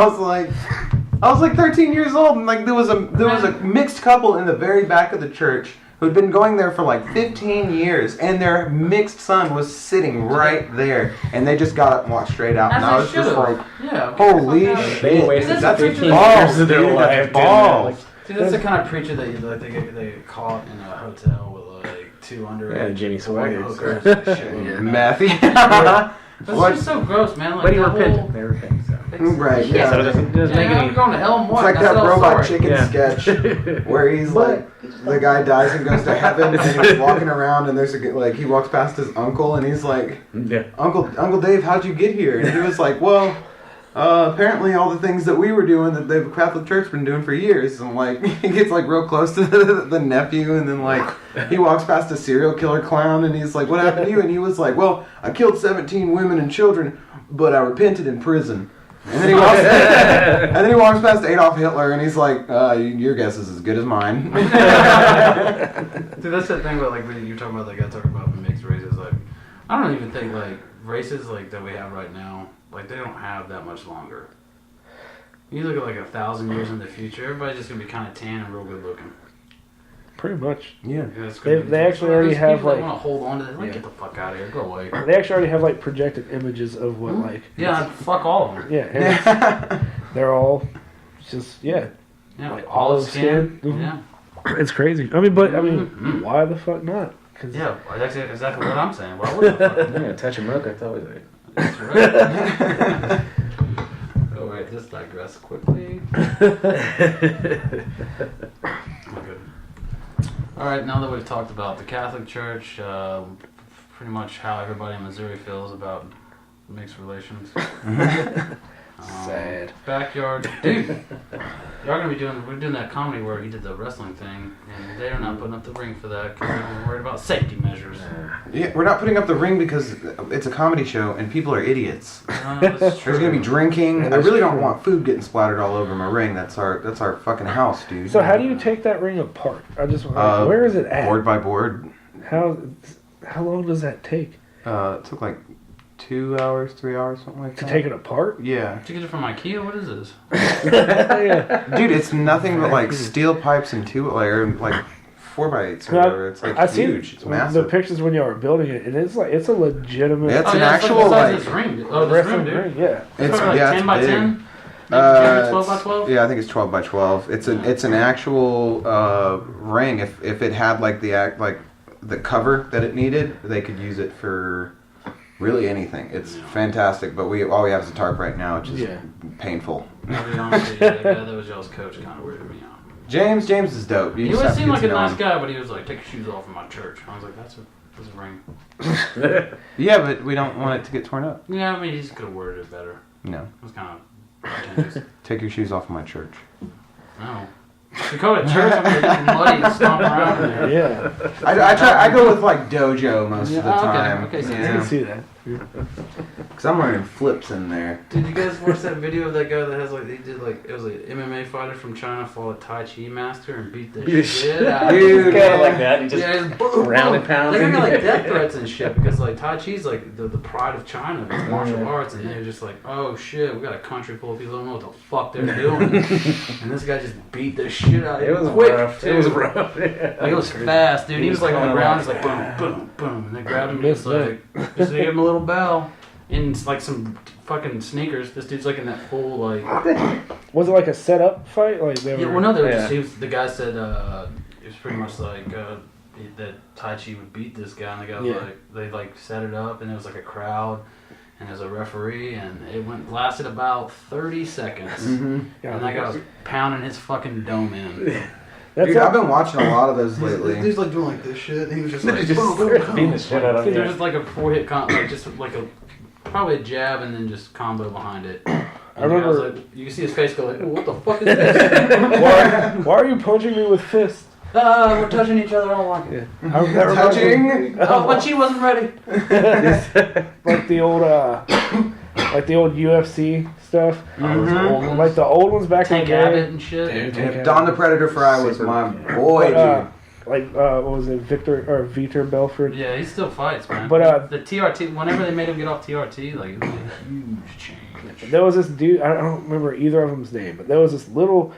was like 13 years old, and like there was a mixed couple in the very back of the church who'd been going there for like 15 years, and their mixed son was sitting right there, and they just got up and walked straight out, and I was just like, yeah, holy fuck out of shit. here. They wasted That's 15 balls, years of their dude, life. that's doing that. balls. See, that's the kind of preacher that they get caught in a hotel with like two underage Yeah, Jimmy Swaggart. hookers and shit. Meth. That's What? just so gross, man. Like But he that repented. whole- They repented. So. Right, Yeah, yeah. So it doesn't Yeah, make I'm any. going to hell and It's what? like That's that all robot sorry. chicken Yeah. sketch where he's like, the guy dies and goes to heaven, and he's walking around, and there's he walks past his uncle, and he's like, Yeah. Uncle Dave, how'd you get here? And he was like, well, apparently all the things that we were doing that the Catholic Church been doing for years. And like he gets like real close to the nephew, and then like he walks past a serial killer clown, and he's like, what happened to you? And he was like, well, I killed 17 women and children, but I repented in prison. And then he walks past Adolf Hitler, and he's like, your guess is as good as mine. Dude, that's the thing about like when you're talking about that guy talking about mixed races. Like, I don't even think like races like that we have right now, like they don't have that much longer. You look at like 1,000 years in the future, everybody's just gonna be kind of tan and real good looking. Pretty much. Yeah. They actually already have, like- want to hold on to this. Like, get the fuck out of here, go away. They actually already have like projected images of what like. Yeah, fuck all of them. Yeah. And they're all just Yeah, Like olive skin. Mhm. Yeah. It's crazy. I mean, why the fuck not? Yeah, that's exactly what I'm saying. Why wouldn't I? Yeah, touch a milk, that's always right. That's right. Oh wait, just digress quickly. Okay. All right, now that we've talked about the Catholic Church, pretty much how everybody in Missouri feels about mixed relations. Sad. Backyard, dude. We're doing that comedy where he did the wrestling thing, and they're not putting up the ring for that because they're worried about safety measures. Yeah, we're not putting up the ring because it's a comedy show and people are idiots. That's true. There's gonna be drinking. That I is really don't true. want food getting splattered all over my ring. That's our fucking house, dude. So how do you take that ring apart? I just where is it at? Board by board. How long does that take It took like 2 hours, 3 hours, something like to that. take it apart? Yeah. Did you get it from IKEA? What is this? Yeah. Dude, it's nothing but like steel pipes and two layer, like 4x8s or No, whatever. It's like I see huge. It's the massive. pictures when y'all were building it, and it's a legitimate It's an yeah, actual like the size like. of this ring. Oh, this wrestling room, dude. ring. Yeah. It's probably like 10 by big. 10. Maybe 12 by It's- 12. Yeah, I think it's 12 by 12. It's an actual ring. If it had like the cover that it needed, they could use it for really anything. It's fantastic. But all we have is a tarp right now, which is painful. I'll be honest with you, that guy that was y'all's coach kind of weirded me out. James is dope. You He just always have to seemed get like to a know nice him. guy, but he was like, take your shoes off in my church. I was like, that's a ring. Yeah, but we don't want it to get torn up. Yeah, I mean, he could have worded it better. No. It was kind of pretentious. Take your shoes off my church. No. If you go to church, I'm going to get muddy and stomp around in there. Yeah. I go with like dojo most of the Yeah, okay, time. okay, so I can see that. Because I'm learning flips in there. Did you guys watch that video of that guy that has like, he did like, it was like MMA fighter from China fought a Tai Chi master and beat the shit out of him? Dude, Kind of like that. He just Yeah, it's boom, ground and boom. pound. They got like death threats and shit because like Tai Chi's like the pride of China, it's martial arts, and they're just like, oh shit, we got a country full of people who don't know what the fuck they're doing, and this guy just beat the shit out of him. It was quick, rough. too. It was rough. Yeah. Like, it was fast, dude. He was like on the coming ground, along. he's like boom, boom, boom, and they grabbed him. Just like, just gave him a little bell in like some fucking sneakers. This dude's like in that full like. Was it like a setup fight? Like they were. Yeah, well, no, they were Yeah. just, the guy said it was pretty much like that Tai Chi would beat this guy, and the guy was Yeah. like, they like set it up, and there was like a crowd, and there was a referee, and it lasted about 30 seconds, and that guy was pounding his fucking dome in. That's Dude, I've been watching a lot of those This lately. dude's like doing like this shit, and he was just like Just boom, boom, boom. beating the shit out of There's him. just like a 4-hit like just like a probably a jab and then just combo behind it. I remember- was like, you can see his face go like, what the fuck is this? why are you punching me with fists? We're touching each other. I don't like it. That reminds me- Touching. Oh, but she wasn't ready. like the old UFC stuff. Mm-hmm. Like the old ones back Tank in the Abbott day. and shit. Dude, Tank Abbott. Don the Predator Fry was my boy, But, dude. what was it, Vitor Belfort? Yeah, he still fights, man. But, the TRT, whenever they made him get off TRT, like it was a huge change. There was this dude. I don't remember either of them's name, but there was this little,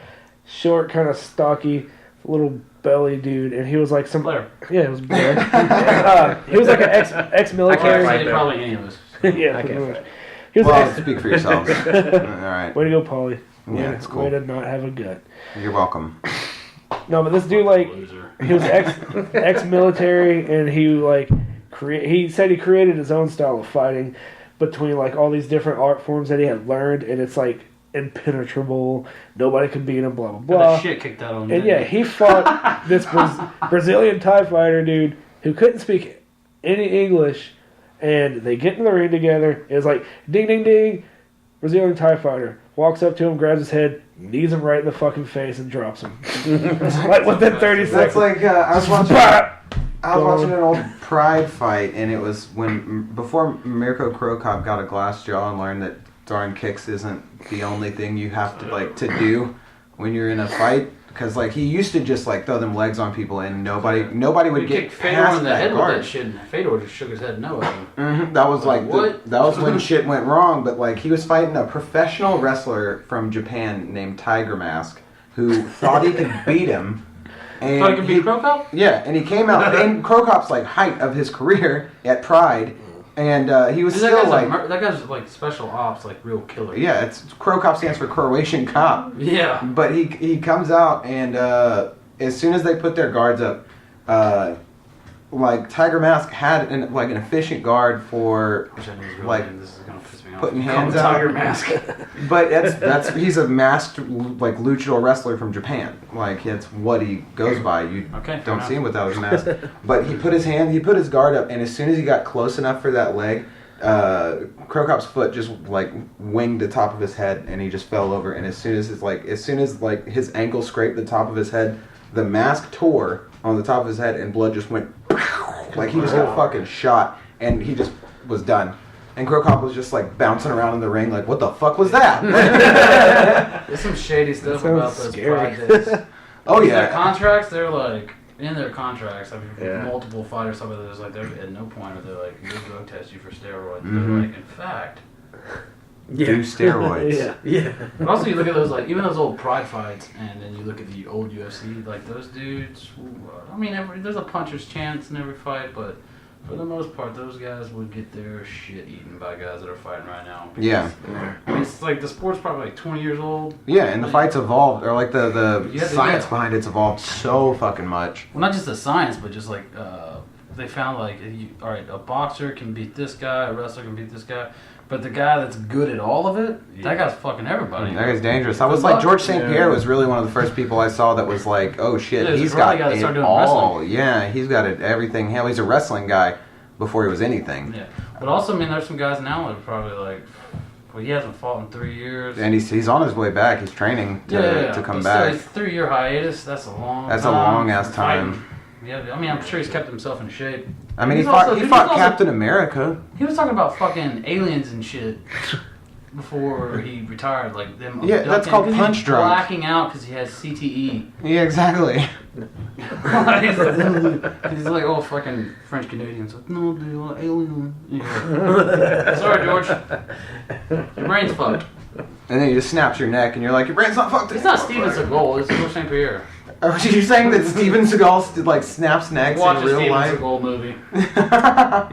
short, kind of stocky, little belly dude, and he was like some. Blair. Yeah, it was Blair. He was like an ex-military. fight that. Probably any of us. Yeah, I pretty can't much. fight. He was Well, speak for yourselves. All right. way to go, Paulie. Yeah, it's cool. Way to not have a gut. You're welcome. No, but this dude, like, Loser. he was ex-military, and he like he said he created his own style of fighting between like all these different art forms that he had learned, and it's like impenetrable. Nobody could beat him. Blah blah Got blah. the shit kicked out of him. And didn't yeah, he fought this Brazilian Thai fighter dude who couldn't speak any English, and they get in the ring together. It's like ding ding ding. Brazilian Thai fighter walks up to him, grabs his head, knees him right in the fucking face, and drops him. Like within 30 seconds. That's like I was watching an old Pride fight, and it was before Mirko Krokop got a glass jaw and learned that throwing kicks isn't the only thing you have to do when you're in a fight. Because like he used to just like throw them legs on people, and nobody would He get kicked Fedor past in the that head with guard. that shit, and Fedor just shook his head no at him. That was like What? that was when shit went wrong. But like he was fighting a professional wrestler from Japan named Tiger Mask, who thought he could beat him. And Thought he could beat Krokop? Yeah, and he came out in Krokop's like height of his career at Pride, And he was Dude, still like... that guy's like special ops, like real killer. Yeah, Crow Cop stands for Croatian Cop. Yeah. But he comes out, and as soon as they put their guards up, like Tiger Mask had an efficient guard for Which I knew was real like lame. This is gonna piss me off. putting Call hands him out. Tiger Mask. But that's he's a masked like luchador wrestler from Japan. Like that's what he goes by. You Okay, fair don't enough. see him without his mask. But he put his guard up, and as soon as he got close enough for that leg, Crow Cop's foot just like winged the top of his head, and he just fell over. And as soon as his ankle scraped the top of his head, the mask tore on the top of his head, and blood just went like he just got fucking shot, and he just was done. And Crow Cop was just like bouncing around in the ring, like, what the fuck was that? There's some shady stuff That about sounds those scary. Pride days. Oh Their yeah. contracts, they're like in their contracts. I mean, Yeah. multiple fighters, some of those like they're at no point are they like we'll drug test you for steroids. Mhm. They're like, in fact. Do steroids. Yeah. Yeah. But also, you look at those like even those old Pride fights, and then you look at the old UFC. Like those dudes. I mean, there's a puncher's chance in every fight, but for the most part, those guys would get their shit eaten by guys that are fighting right now. Yeah. I mean, it's like the sport's probably like 20 years old. Yeah, and the fights evolved, or like the Yeah, science yeah. behind it's evolved so fucking much. Well, not just the science, but just like they found like, all right, a boxer can beat this guy, a wrestler can beat this guy, but the guy that's good at all of it, that guy's fucking everybody. That guy's dangerous. I was Good like, luck. George St. Pierre was really one of the first people I saw that was like, oh shit, Yeah, he's a got karate guy that started it doing all. wrestling. Yeah, he's got it everything. Hell, he's a wrestling guy before he was anything. Yeah, but also, I mean, there's some guys now that are probably like, well, he hasn't fought in 3 years. And he's on his way back. He's training to come but back. Still, it's 3-year hiatus. That's a long. That's a time long-ass for fighting. time. Yeah, I mean, I'm sure he's kept himself in shape. I mean, he He's fought also- he he's fought also- Captain America. He was talking about fucking aliens and shit before he retired, like them. Yeah, that's abducting- called 'cause punch he's drunk. blacking out because he has CTE. Yeah, exactly. He's like, oh, fucking French Canadians. Like, no, dude, alien. Yeah. Sorry, George. Your brain's fucked. And then he just snaps your neck, and you're like, your brain's not fucked. It's not Steven Seagal. It's George St. Pierre. Are you saying that Steven Seagal like snaps necks Watch in a real Steven life? Seagal movie.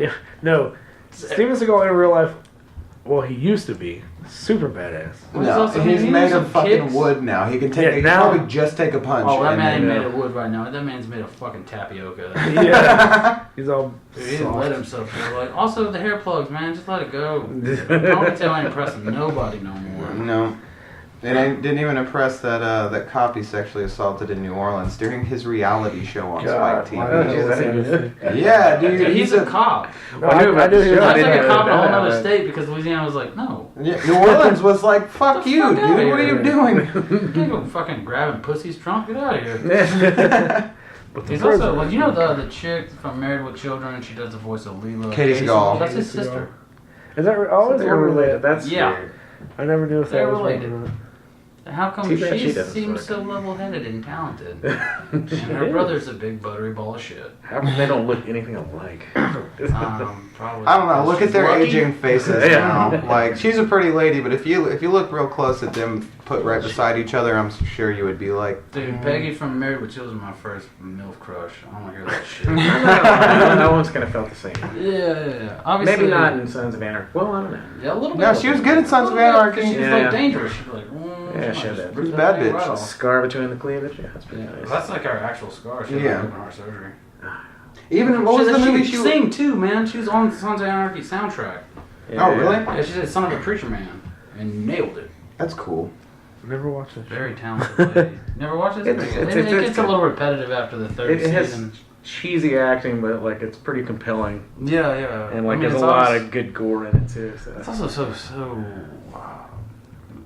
Yeah. No. Steven Seagal in real life, well, he used to be super badass. Well, he's No, also- he's he made knows of some fucking kicks. wood now. He can take. Yeah, he can now- probably just take a punch. Oh, that and man ain't then- made of wood right now. That man's made of fucking tapioca. Yeah. He's all Dude, he didn't let soft. himself go. Like, also, the hair plugs, man. Just let it go. Don't tell I ain't impressing nobody no more. No. It didn't even impress that cop he sexually assaulted in New Orleans during his reality show on God, Spike why would you TV. say that? Yeah, dude. Dude, he's a cop. No, I knew he was That's on like it. a cop in a whole other Yeah. state because Louisiana was like, no. Yeah, New Orleans was like, fuck The you, fuck dude. outta What are here. you doing? You can't go fucking grabbing pussy's trunk. Get out of here. He's also, well, you know the chick from Married with Children, and she does the voice of Leela. Katie Seagal. That's his sister. Is that I always They're wondered related. that. That's Yeah. weird. I never knew if They're that was related. related. How come Too bad she she doesn't seems so fuck. level-headed and talented? And her brother's a big buttery ball of shit. How come they don't look anything alike? Probably. I don't know. Look at She's their lucky. aging faces Yeah. now. Like she's a pretty lady, but if you look real close at them, put right beside each other, I'm sure you would be like, Dude, Peggy from Married with Children was my first MILF crush. I don't want to hear that shit. No one's gonna felt the same. Yeah. Obviously, Maybe not in Sons of Anarchy. Well, I don't know. Yeah, a little bit. No, she was good at Sons of A little bit, Anarchy. 'cause She was Yeah. like dangerous. She'd be like, Yeah, she she might had just that. rip Bad thing bitch. right A off. scar between the cleavage. Yeah, that's pretty Yeah, nice. that's like our actual scar. She Yeah. had open heart surgery. even what was the movie she she? sing too, man. She was on the Sons of Anarchy soundtrack. Oh, really? Yeah, she did Son of a Preacher Man and nailed it. That's cool. Never watched that. Very talented lady. Never watched it? It's- It it's gets a good. little repetitive after the third It has season. cheesy acting, but like it's pretty compelling, Yeah, yeah. and like I mean, there's a it's lot always- of good gore in it too. So. It's also so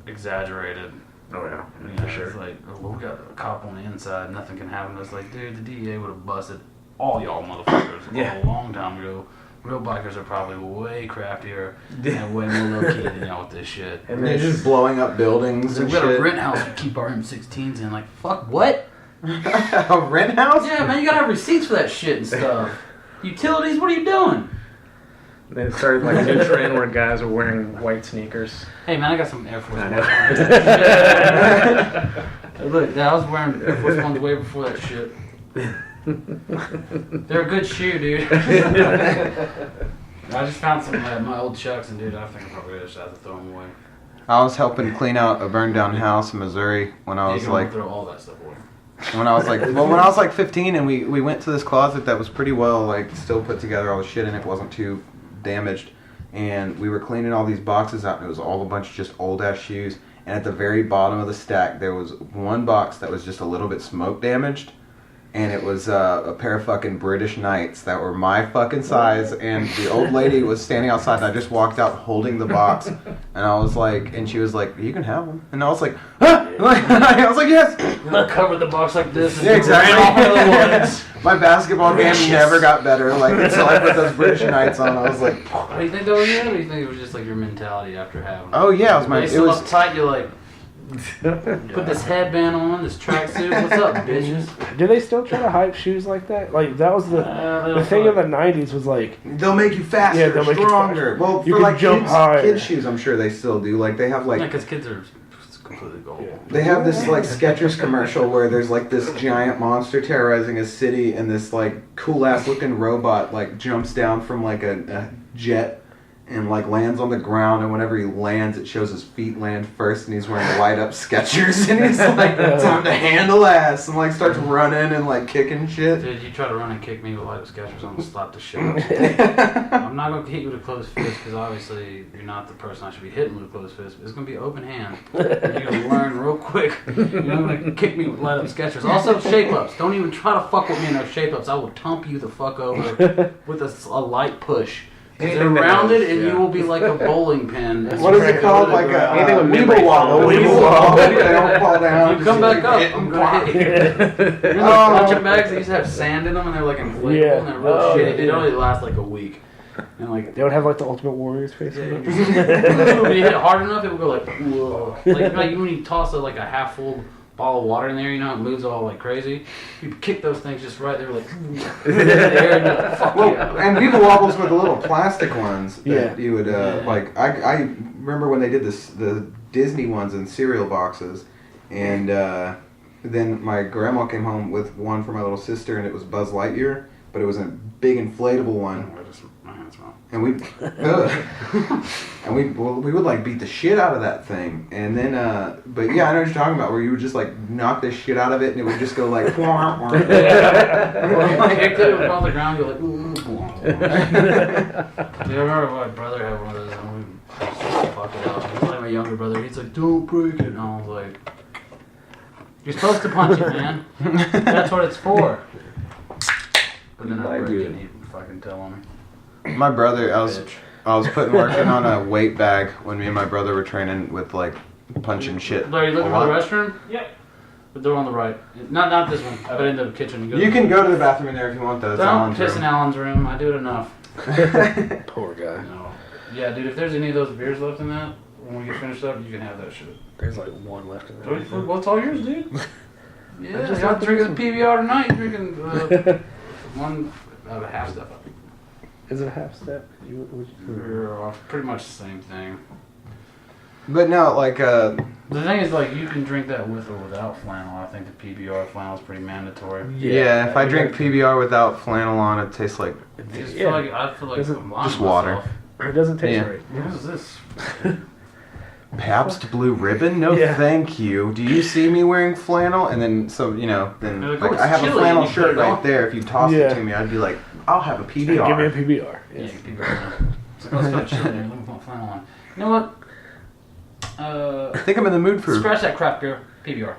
exaggerated. Oh yeah, You for know, sure. It's like, oh, well, we got a cop on the inside, nothing can happen. It's like, dude, the DEA would have busted all y'all motherfuckers Yeah. a long time ago. Real bikers are probably way craftier and way more low-key than y'all with this shit. And they're just blowing up buildings We and got a shit. rent house we keep our M16s in. Like, fuck, what? A rent house? Yeah, man, you gotta have receipts for that shit and stuff. Utilities, what are you doing? Then it started like a new trend where guys are wearing white sneakers. Hey, man, I got some Air Force I Ones. know. Look, I was wearing Air Force Ones way before that shit. They're a good shoe, dude. I just found some of my old Chucks, and dude, I think I probably just have to throw them away. I was helping clean out a burned down house in Missouri when I was You like, throw all that stuff away. when I was like 15, and we went to this closet that was pretty well like still put together. All the shit in it wasn't too damaged, and we were cleaning all these boxes out, and it was all a bunch of just old ass shoes. And at the very bottom of the stack, there was one box that was just a little bit smoke damaged. And it was a pair of fucking British Knights that were my fucking size. And the old lady was standing outside, and I just walked out holding the box. And I was like, and she was like, you can have them. And I was like, huh? I was like, yes. Cover the box like this. And Yeah, exactly. ran off into the woods. My basketball game never got better. Like until I put those British Knights on, I was like, What do you think that was? Or do you think it was just like your mentality after having? oh yeah, it was They still uptight. You're like, put this headband on, this tracksuit. What's up, bitches? Do they still try to hype shoes like that? Like that was the thing of the '90s was like they'll make you faster, Yeah, they'll make you stronger. faster. Well, You for can like jump higher. kids shoes, I'm sure they still do. Like they have like Because kids are completely gullible. Yeah. they have this like Skechers commercial where there's like this giant monster terrorizing a city, and this like cool ass looking robot like jumps down from like a jet and like lands on the ground, and whenever he lands it shows his feet land first, and he's wearing light up Skechers, and he's like time to handle ass, and like starts running and like kicking shit. Dude, you try to run and kick me with light Skechers, I'm gonna slap the shit out of you. I'm not gonna hit you with a closed fist because obviously you're not the person I should be hitting with a closed fist. It's gonna be open hand. And you're gonna learn real quick. You're not gonna kick me with light up Skechers. Also, shape ups. Don't even try to fuck with me in those shape ups. I will tump you the fuck over with a light push. They're rounded, and you will be like a bowling pin. What is it called? Like a Anything with Weeble memory wobble. foam. Weeble wobble. They don't fall down. You come back up, Hit I'm and gonna hit you. You know those punching bags that used to have sand in them, and they're like inflatable, Yeah. and they're real Oh, shitty. They yeah. only last like a week. And like, they would have like the Ultimate Warrior's face. on it. when you hit it hard enough, it would go like, whoa. Like when you toss like a half full ball of water in there, you know, it moves all like crazy. You kick those things just right, they were like, in the air, and you're like, fuck Well, yeah. and Weeble wobbles were the little plastic ones that Yeah. you would like. I remember when they did the Disney ones in cereal boxes, and then my grandma came home with one for my little sister, and it was Buzz Lightyear, but it was a big inflatable one, My hands wrong. and we would like beat the shit out of that thing, and then but yeah, I know what you're talking about, where you would just like knock the shit out of it, and it would just go like. Or you kicked it, it would fall on the ground, you're like, ooh. Dude, I remember my brother had one of those, and we just fucked it up. He's like my younger brother, he's like, don't break it. And I was like, you're supposed to punch it, man. That's what it's for. But then I break it, and he fucking tell on me. My brother, I was working on a weight bag when me and my brother were training with like punching shit. Larry, you looking a for the lot. restroom? Yep. The door on the right. Not this one. I've been in the kitchen. You can go to the bathroom in there if you want though. It's Don't Alan's piss room. in Alan's room. I do it enough. Poor guy. No. Yeah, dude, if there's any of those beers left in that, when we get finished up, you can have that shit. There's like one left in there. Well, it's all yours, dude. Yeah, I just you're not have to drinking listen. PBR tonight. You're drinking one out of half stuff. Is it a half step? You're pretty much the same thing. But no, like The thing is, like, you can drink that with or without flannel. I think the PBR flannel is pretty mandatory. yeah, if I drink PBR without flannel on, it tastes like I just Yeah. feel like Doesn't- I'm lying just to water. myself. It doesn't taste Yeah. right. What is this? Pabst Blue Ribbon. No, Yeah. thank you. Do you see me wearing flannel? And then then You're like, like, oh, I have it's a chilly, flannel you put shirt it right on. there. If you toss Yeah. it to me, I'd be like, I'll have a Give me a PBR. PBR. Yeah, Yes. PBR. It's like, let's chill there. Let me put flannel on. You know what? I think I'm in the mood for. Scratch that craft beer. PBR.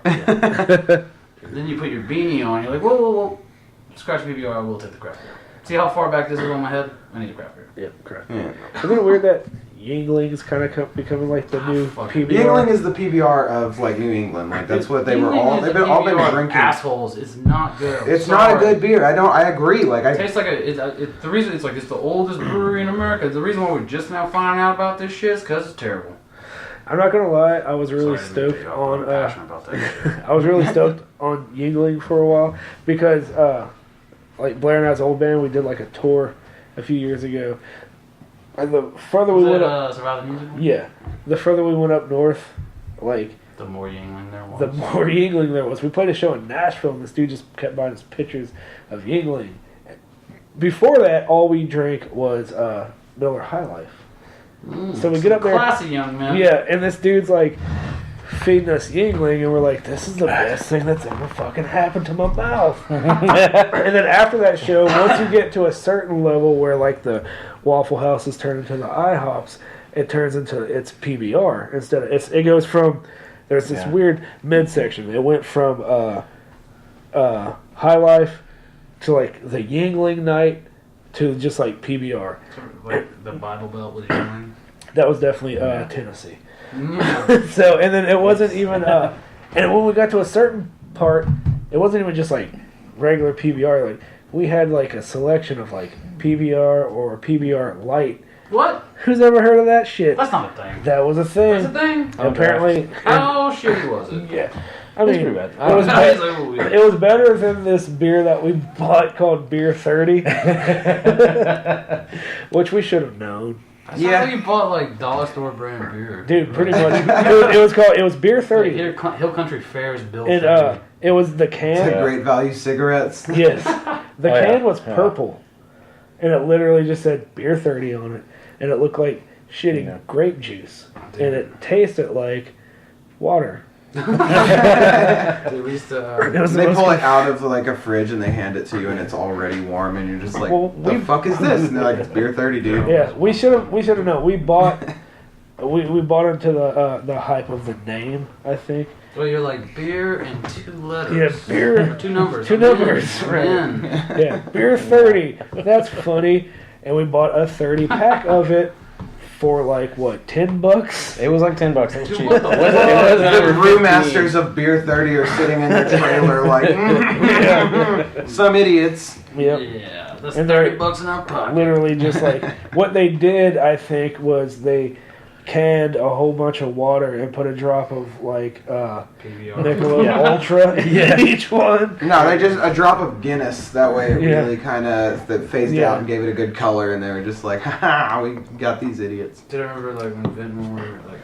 Then you put your beanie on. You're like, whoa. Scratch PBR. I will take the craft beer. See how far back this is on my head? I need a craft beer. Yeah, correct. Yeah. Isn't it weird that Yingling is kind of becoming like the new fuck. PBR? Yingling is the PBR of like New England. Like that's what they were all. They've been all been PBR drinking. assholes. It's not good. I'm It's not a sorry. good beer. I agree. Like It I. tastes like the reason it's like it's the oldest brewery in America. The reason why we're just now finding out about this shit is because it's terrible. I'm not gonna lie, I was really Sorry, I didn't stoked mean to be on. passionate about that shit. I was really stoked on Yingling for a while because, like Blair and I's old band, we did like a tour a few years ago, and the further we Was went it up, Survive the Music? yeah, the further we went up north, like The more Yingling there was. the more Yingling there was. We played a show in Nashville, and this dude just kept buying us pictures of Yingling. Before that, all we drank was Miller High Life. So we get up there. Classy young man. Yeah, and this dude's like feeding us Yingling, and we're like, this is the best thing that's ever fucking happened to my mouth. And then after that show, once you get to a certain level where like the Waffle Houses turn into the IHOPs, it turns into it's PBR instead of it goes from there's this weird midsection. It went from High Life to like the Yingling night to just like PBR. Like the Bible Belt was young. That was definitely Tennessee. So, and then it wasn't even, and when we got to a certain part, it wasn't even just like regular PBR. Like, we had like a selection of like PBR or PBR Light. What? Who's ever heard of that shit? That's not a thing. That was a thing. That's a thing? Apparently. How shitty was it? Yeah. I mean, pretty bad. It was better than this beer that we bought called Beer 30, which we should have known. Yeah, like you bought like dollar store brand beer, Dude, pretty much. It was Beer 30. Like Hill Country Fair's Bill. And it was the can. It's Great Value cigarettes. Yes, the can was purple, and it literally just said Beer 30 on it, and it looked like shitty grape juice, and it tasted like water. Dude, we used to, They pull it out of like a fridge and they hand it to you and it's already warm and you're just like, the fuck is this? And they're like, it's Beer 30, dude. Yeah, we should have known. We bought into the hype of the name, I think. well, you're like beer and 2 letters. Yeah, beer. Or 2 numbers. 2 numbers, right. Man. Yeah, Beer 30. That's funny. And we bought a 30 pack of it for like what, $10? It was like $10. It was cheap. What the fuck? The brewmasters of Beer 30 are sitting in their trailer like, some idiots. Yep. Yeah, that's And they're $30 in our pocket. Literally just like what they did, I think, was they canned a whole bunch of water and put a drop of like PBR. Michelob Ultra in each one. No, they just a drop of Guinness. That way it Yeah. really kind of phased Yeah. out and gave it a good color. And they were just like, ha, we got these idiots. Did I remember like when we were like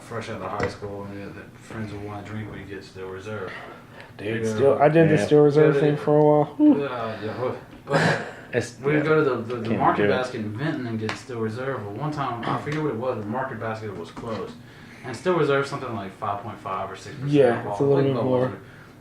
fresh out of high school and the friends would want to drink, we get Still Reserve. Dude, Yeah. I did the Yeah. Still Reserve thing for a while. But we would go to the Can't Market do it. Basket in Vinton and get Still Reserve. But one time, I forget what it was, the Market Basket was closed. And Still Reserve something like 5.5 or 6%. Yeah, alcohol. it's a little bit Like, more.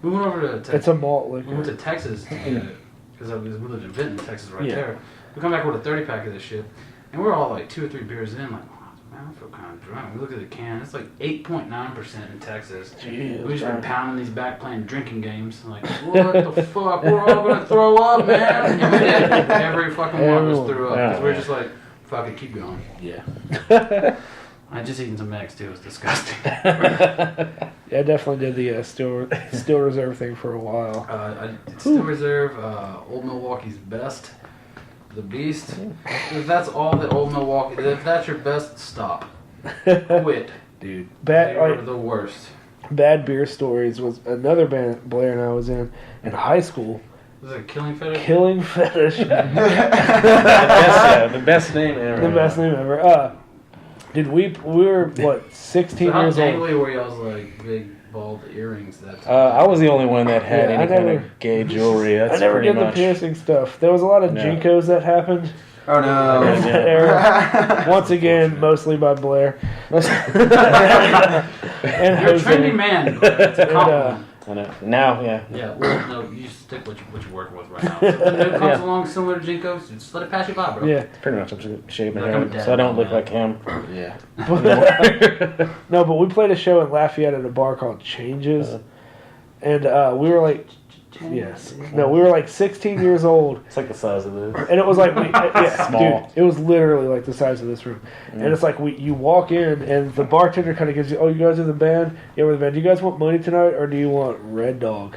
We went over to Texas. It's a malt We went liquor. to Texas because we lived in Vinton, Texas, right Yeah. there. We come back with a 30 pack of this shit, and we're all like 2 or 3 beers in, like, oh, man, I feel kind of drunk. We look at the can, it's like 8.9% in Texas. Jeez, We just been man. pounding these back playing drinking games. Like, what the fuck? We're all gonna throw up, man. And we did. Every fucking one of us threw up because we're just like, fuck it, keep going. Yeah. I just eaten some eggs too. It was disgusting. Yeah, I definitely did the Still Reserve thing for a while. I Still Reserve, Old Milwaukee's Best, The Beast. If that's all that Old Milwaukee, if that's your best, stop. Quit. Dude, They are the worst. Bad Beer Stories was another band Blair and I was in high school. Was it Killing Fetish? Killing Fetish. The best name ever. The best name ever. Dude, we were what, 16 So how years old. dangly were y'all's like big bald earrings? That I was the only one that had Yeah, any I kind never- of gay jewelry. That's I never pretty did the much. piercing stuff. There was a lot of No. Jinkos that happened. Oh no. in that era. Once again, mostly by Blair. And You're a Jose. trendy man. It's a compliment. I know. Now, yeah. Yeah, well, no, you stick what you're working with right now. So when it comes along similar to Jinkos, just let it pass you by, bro. Yeah. Pretty much. I'm just shaving Like I'm a hair, dad so I don't now, look man. like him. Yeah. No, but we played a show in Lafayette at a bar called Changes. And we were like, yes. No, we were like 16 years old. It's like the size of this. And it was like, yeah, Small. dude, it was literally like the size of this room. And it's like, you walk in and the bartender kind of gives you, oh, you guys are the band? Yeah, we're the band. Do you guys want money tonight or do you want Red Dog?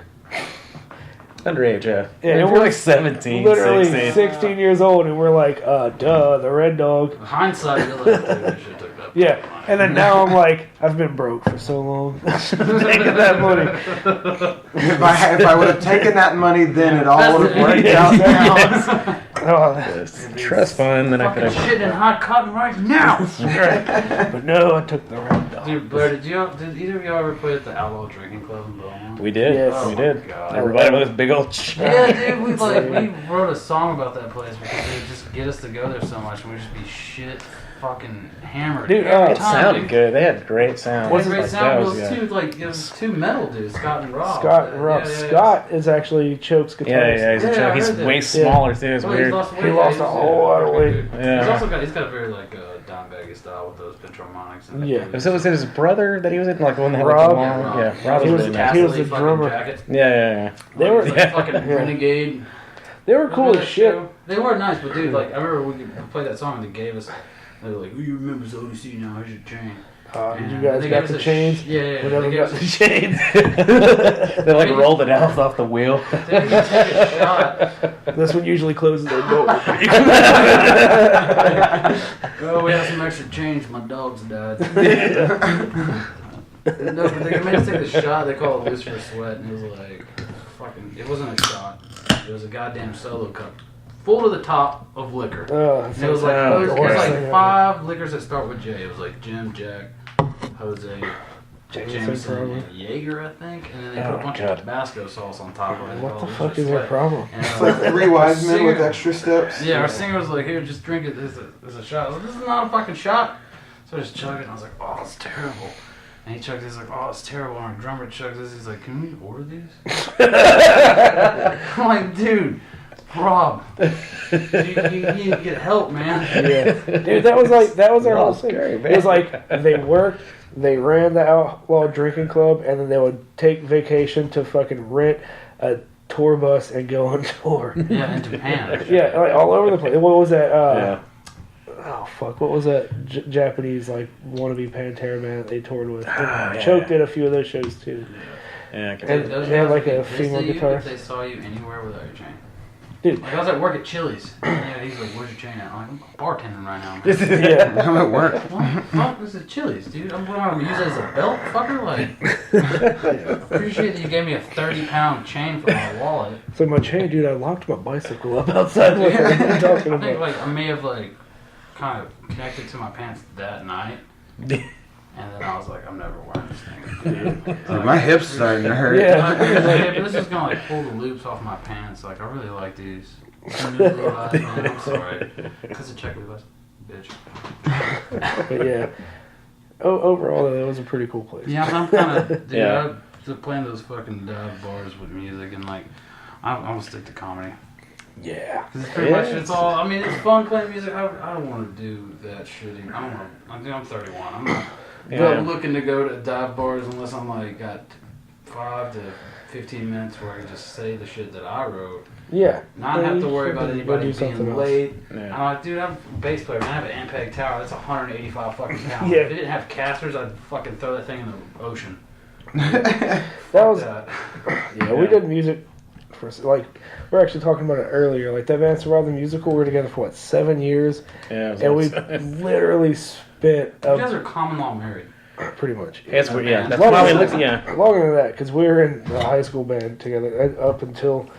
Underage, yeah. Yeah, And and we're we're like 17, Literally 16. 16 years old and we're like, duh, the Red Dog. Hindsight, you're like, dude, we should have took that. Yeah, and then now I'm like, I've been broke for so long. Taking that money. If I would have taken that money then, it all would have worked Yeah, out now. Oh, Trust fund, then I could Fucking have. shit in hot cotton right now. but no, I took the right dog. Dude, Blair, did either of y'all ever play at the Outlaw Drinking Club in Beaumont? We did. Yes. We Oh did. my God. Everybody with this big old. Yeah, dude, we wrote a song about that place because they would just get us to go there so much and we'd just be shit fucking hammered. Dude, every It time, sounded dude. good. They had great sound. What's great Like, sound that was yeah. it was two metal dudes, Scott and Rob. Scott and Rob. Yeah, yeah, yeah. Scott is actually Choke's guitarist. Yeah, he's, Yeah, I he's heard that. way smaller too. It's Oh, he's weird. lost weight. He lost a whole lot of weight. Yeah. He's got a very like Dimebaggy style with those pinch harmonics. And Yeah. So was it his brother that he was in? Like the one that had Rob? like the long, yeah, Rob He was was- really nice. he was the fucking drummer. jacket. Yeah. They were- Like, Yeah. fucking Renegade. They were cool Remember as that shit. show? They were nice, but dude, like I remember we played that song and they gave us. They were like, "Who you remembers ODC now? Here's your chain." You And guys they got gave the us a chains? Yeah. Whenever They we gave got us the a chains. They like rolled it out off the wheel. They didn't take a shot. This one usually closes their door. Oh, we have some extra change. My dog's died. No, but they made us take the shot. They call it Lucifer Sweat, and it was like, fucking. It wasn't a shot. It was a goddamn solo cup, full to the top of liquor. Oh, And it was like sounds it was the worst like thing ever. 5 liquors that start with J. It was like Jim, Jack, Jose, Jameson, Jameson, probably. and Jaeger, I think, and then they put Oh, a bunch God. of Tabasco sauce on top of it. What the called fuck Lucifer is your Sweat. problem? And, It's like 3 wise men with singer- extra steps. Yeah, our singer was like, "Here, just drink it. This is a shot." I was like, "This is not a fucking shot." So I just chugged it, and I was like, "Oh, it's terrible." And he chugged it. He's like, "Oh, it's terrible." And our drummer chugs this. He's like, "Can we order these?" I'm like, "Dude, Rob, you need to get help, man." Yeah, dude, that was our whole thing. Scary, It was like they worked, they ran the Outlaw Drinking Club, and then they would take vacation to fucking rent a tour bus and go on tour. Yeah, in Japan. actually. Yeah, like all over the place. What was that? Yeah. Oh fuck! What was that Japanese like wannabe Pantera band that they toured with? yeah, Choke yeah. did a few of those shows too. Yeah. Okay. And Those they had guys like would a be pissed female at you guitarist. If they saw you anywhere without your chain. Dude. Like I was at work at Chili's. Yeah, he's like, "Where's your chain at?" I'm like, "I'm bartending right now." Yeah. I'm at work. What the fuck? This is Chili's, dude. I'm going to use it as a belt, fucker. Like, appreciate that you gave me a 30-pound chain for my wallet. So my chain, dude, I locked my bicycle up outside. What are you talking I think about? like I may have like kind of connected to my pants that night, and then I was like, I'm never wearing this thing. Like, my hips starting to hurt. Yeah. Like, this is gonna like pull the loops off my pants. Like I really like these. Levi's, man. I'm sorry. That's a check Levi's, bitch. But yeah. Overall, though, that was a pretty cool place. Yeah, I'm kind of dude. Yeah. I'm playing those fucking dive bars with music and like I'm gonna stick to comedy. Yeah. Cause it's pretty much it's all. I mean, it's fun playing music. I don't want to do that shit. I don't want. I'm 31. I'm not Yeah. looking to go to dive bars unless I'm like got 5 to 15 minutes where I can just say the shit that I wrote. Yeah. Not have to worry about Go anybody do something being else. late. Yeah. I'm like, dude, I'm a bass player. Man, I have an Ampeg tower. That's 185 fucking pounds. Yeah. If it didn't have casters, I'd fucking throw that thing in the ocean. That was That. yeah. We did music for like we were actually talking about it earlier. Like that band Survive the Musical, we were together for what 7 years, Yeah. and we literally spent You guys are common law married. pretty much That's what. Yeah. That's Longer why we than looked. that. Yeah. longer than that because we were in the high school band together up until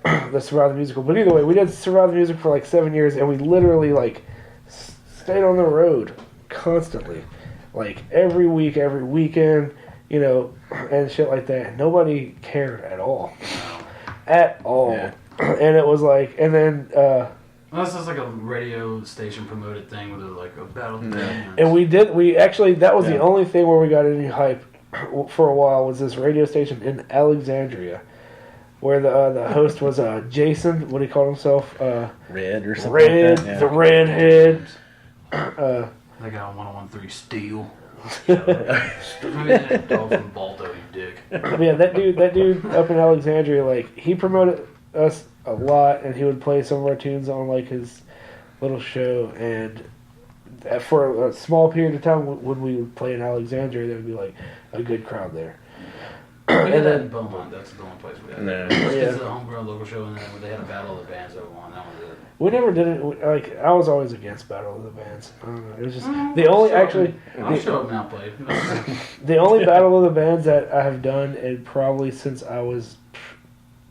the Survive the Musical. But either way, we did Survive the Music for like 7 years, and we literally like stayed on the road constantly, like every week, every weekend, you know, and shit like that. Nobody cared at all, at all. Yeah. And it was like, and then Well, that's just like a radio station promoted thing with like a battle of the bands. and we actually that was the Yeah. only thing where we got any hype for a while was this radio station in Alexandria, where the host was Jason. What he called himself? Red or something. Red, Like that, the redhead. They got 1013 Steel. Maybe that dog from Balto, you dick. Yeah, that dude up in Alexandria, like he promoted us a lot, and he would play some of our tunes on like his little show. And for a small period of time, when we would play in Alexandria, there would be like a good crowd there. We And had that then- in Beaumont. That's the only place we had. No. It's a homegrown local show, and then they had a battle of the bands over on. That was it. We never did it. Like I was always against Battle of the Bands. I don't know. It was just the only actually I'll show up now, play. the only Battle of the Bands that I have done, and probably since I was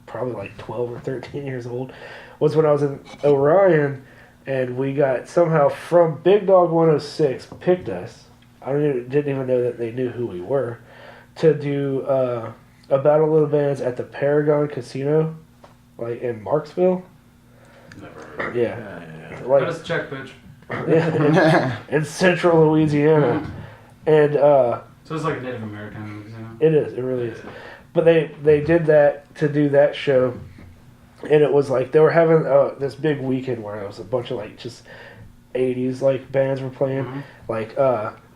probably like 12 or 13 years old, was when I was in Orion, and we got somehow from Big Dog 106 picked us. Didn't even know that they knew who we were, to do a Battle of the Bands at the Paragon Casino, like in Marksville. Never heard. Yeah, Cut like us a check, bitch. in central Louisiana, and So it's like a Native American museum. it is. It really is. But they did that to do that show, and it was like they were having this big weekend where it was a bunch of like just 80s like bands were playing. Mhm. Like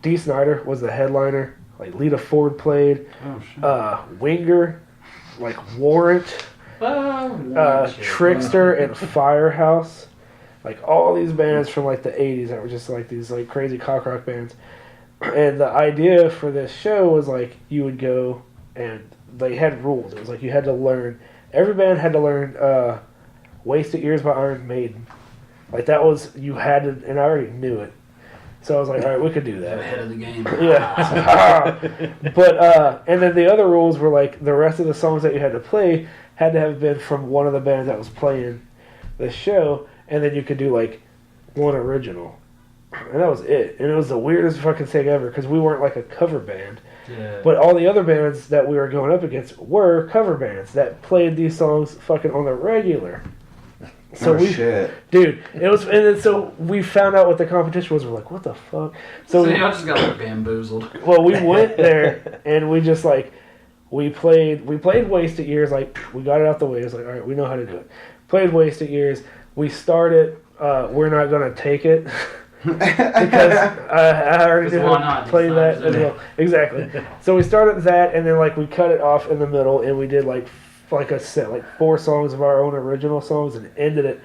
Dee Snider was the headliner. Like Lita Ford played. Oh shit. Winger, like Warrant, Trickster, and Firehouse. Like all these bands from like the 80s that were just like these like crazy cock rock bands. And the idea for this show was like you would go and they had rules. It was like you had to learn, every band had to learn Wasted Years by Iron Maiden. Like that was, you had to, and I already knew it. So I was like, all right, we could do that. Ahead of the game. Yeah. But, and then the other rules were like the rest of the songs that you had to play had to have been from one of the bands that was playing the show, and then you could do like one original. And that was it. And it was the weirdest fucking thing ever because we weren't like a cover band. Yeah. But all the other bands that we were going up against were cover bands that played these songs fucking on the regular. So shit. Dude, it was, and then so we found out what the competition was. We're like, what the fuck? So y'all just got like bamboozled. Well, we went there and we just like we played Wasted Years. Like we got it out the way. It's like, all right, we know how to do it. Played Wasted Years. We started. We're not gonna take it. Because I already did play that as well. Exactly. So we started that, and then like we cut it off in the middle, and we did like a set, like 4 songs of our own original songs, and ended it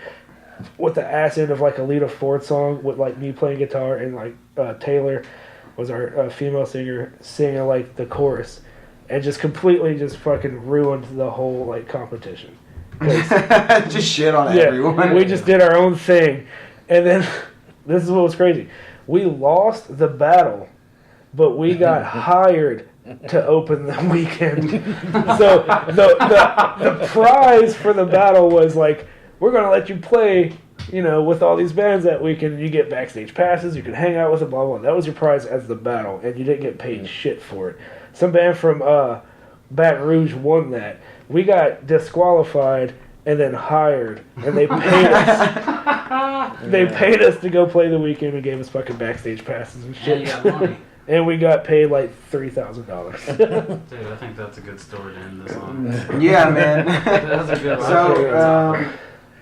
with the ass end of like a Lita Ford song with like me playing guitar and like Taylor was our female singer singing like the chorus, and just completely just fucking ruined the whole like competition. Just shit on everyone. We just did our own thing, and then. This is what was crazy. We lost the battle, but we got hired to open the weekend. So the prize for the battle was like, we're going to let you play, with all these bands that weekend. You get backstage passes. You can hang out with them, blah, blah, blah. That was your prize as the battle, and you didn't get paid shit for it. Some band from Baton Rouge won that. We got disqualified and then hired, and they paid us. They paid us to go play the weekend and gave us fucking backstage passes and shit. And you got money. And we got paid like $3,000. Dude, I think that's a good story to end this on. Yeah, man. That's a good one. So,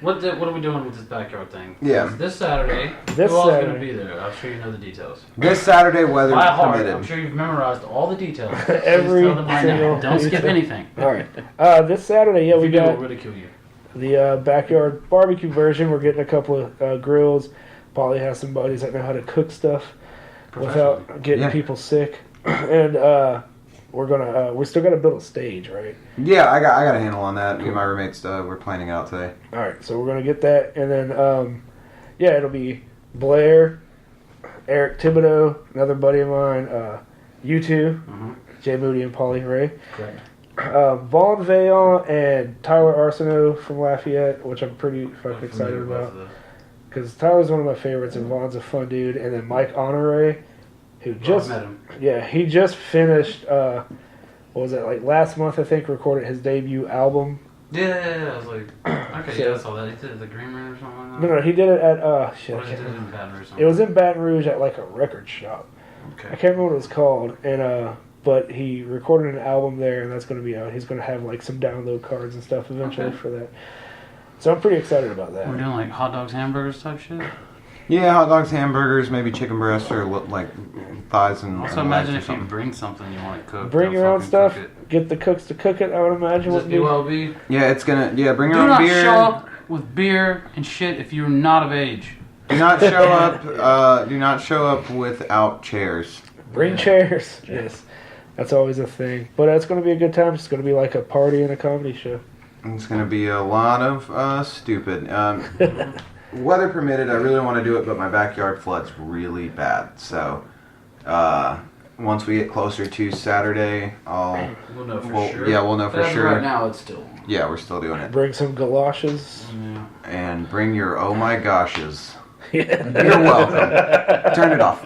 what are we doing with this backyard thing? Yeah. This Saturday, This who else is Saturday. going to be there? I'm sure you know the details. this Saturday, weather By heart, permitted. I'm sure you've memorized all the details. Every Please tell them right single now. Don't skip detail. anything. All right. This Saturday, yeah, If we you do, got we'll ridicule you. the backyard barbecue version. We're getting a couple of grills. Polly has some buddies that know how to cook stuff without getting Yeah. people sick. And we're still gonna build a stage, right? Yeah, I got a handle on that. Me and my roommates, we're planning out today. All right, so we're gonna get that, and then it'll be Blair, Eric Thibodeau, another buddy of mine, you two, Jay Moody and Polly Ray, Correct. Vaughn Vaillant and Tyler Arsenault from Lafayette, which I'm pretty fucking excited about because Tyler's one of my favorites and Vaughn's a fun dude, and then Mike Honore, who just met him. he just finished what was that, like last month I think, recorded his debut album. Yeah, I was like, okay, So- yeah, I saw that. He did it at the Green Room or something like that. No, he did it at shit. Or I he can't did it remember. in Baton Rouge or something. It was in Baton Rouge at like a record shop. I Okay. can't remember what it was called, and but he recorded an album there, and that's going to be out. He's going to have like some download cards and stuff eventually Okay. for that. So I'm pretty excited about that. We're doing like hot dogs, hamburgers type shit. Yeah, hot dogs, hamburgers, maybe chicken breasts or like thighs and. Also, and imagine legs or if you something. bring something you want to cook. Bring they'll your own fucking stuff. cook it. Get the cooks to cook it. I would imagine. Just would be. BYOB. Yeah, it's gonna. Yeah, bring Do your own not beer. show up with beer and shit if you're not of age. Do not show up. Do not show up without chairs. Bring chairs. Yes, that's always a thing. But it's going to be a good time. It's going to be like a party and a comedy show. It's gonna be a lot of stupid. Weather permitted, I really want to do it, but my backyard floods really bad. So, once we get closer to Saturday, We'll know for sure. Yeah, we'll know for But as of sure. Right now, it's still. Yeah, we're still doing it. Bring some galoshes. Yeah. And bring your oh my goshes. Yeah. You're welcome. Turn it off.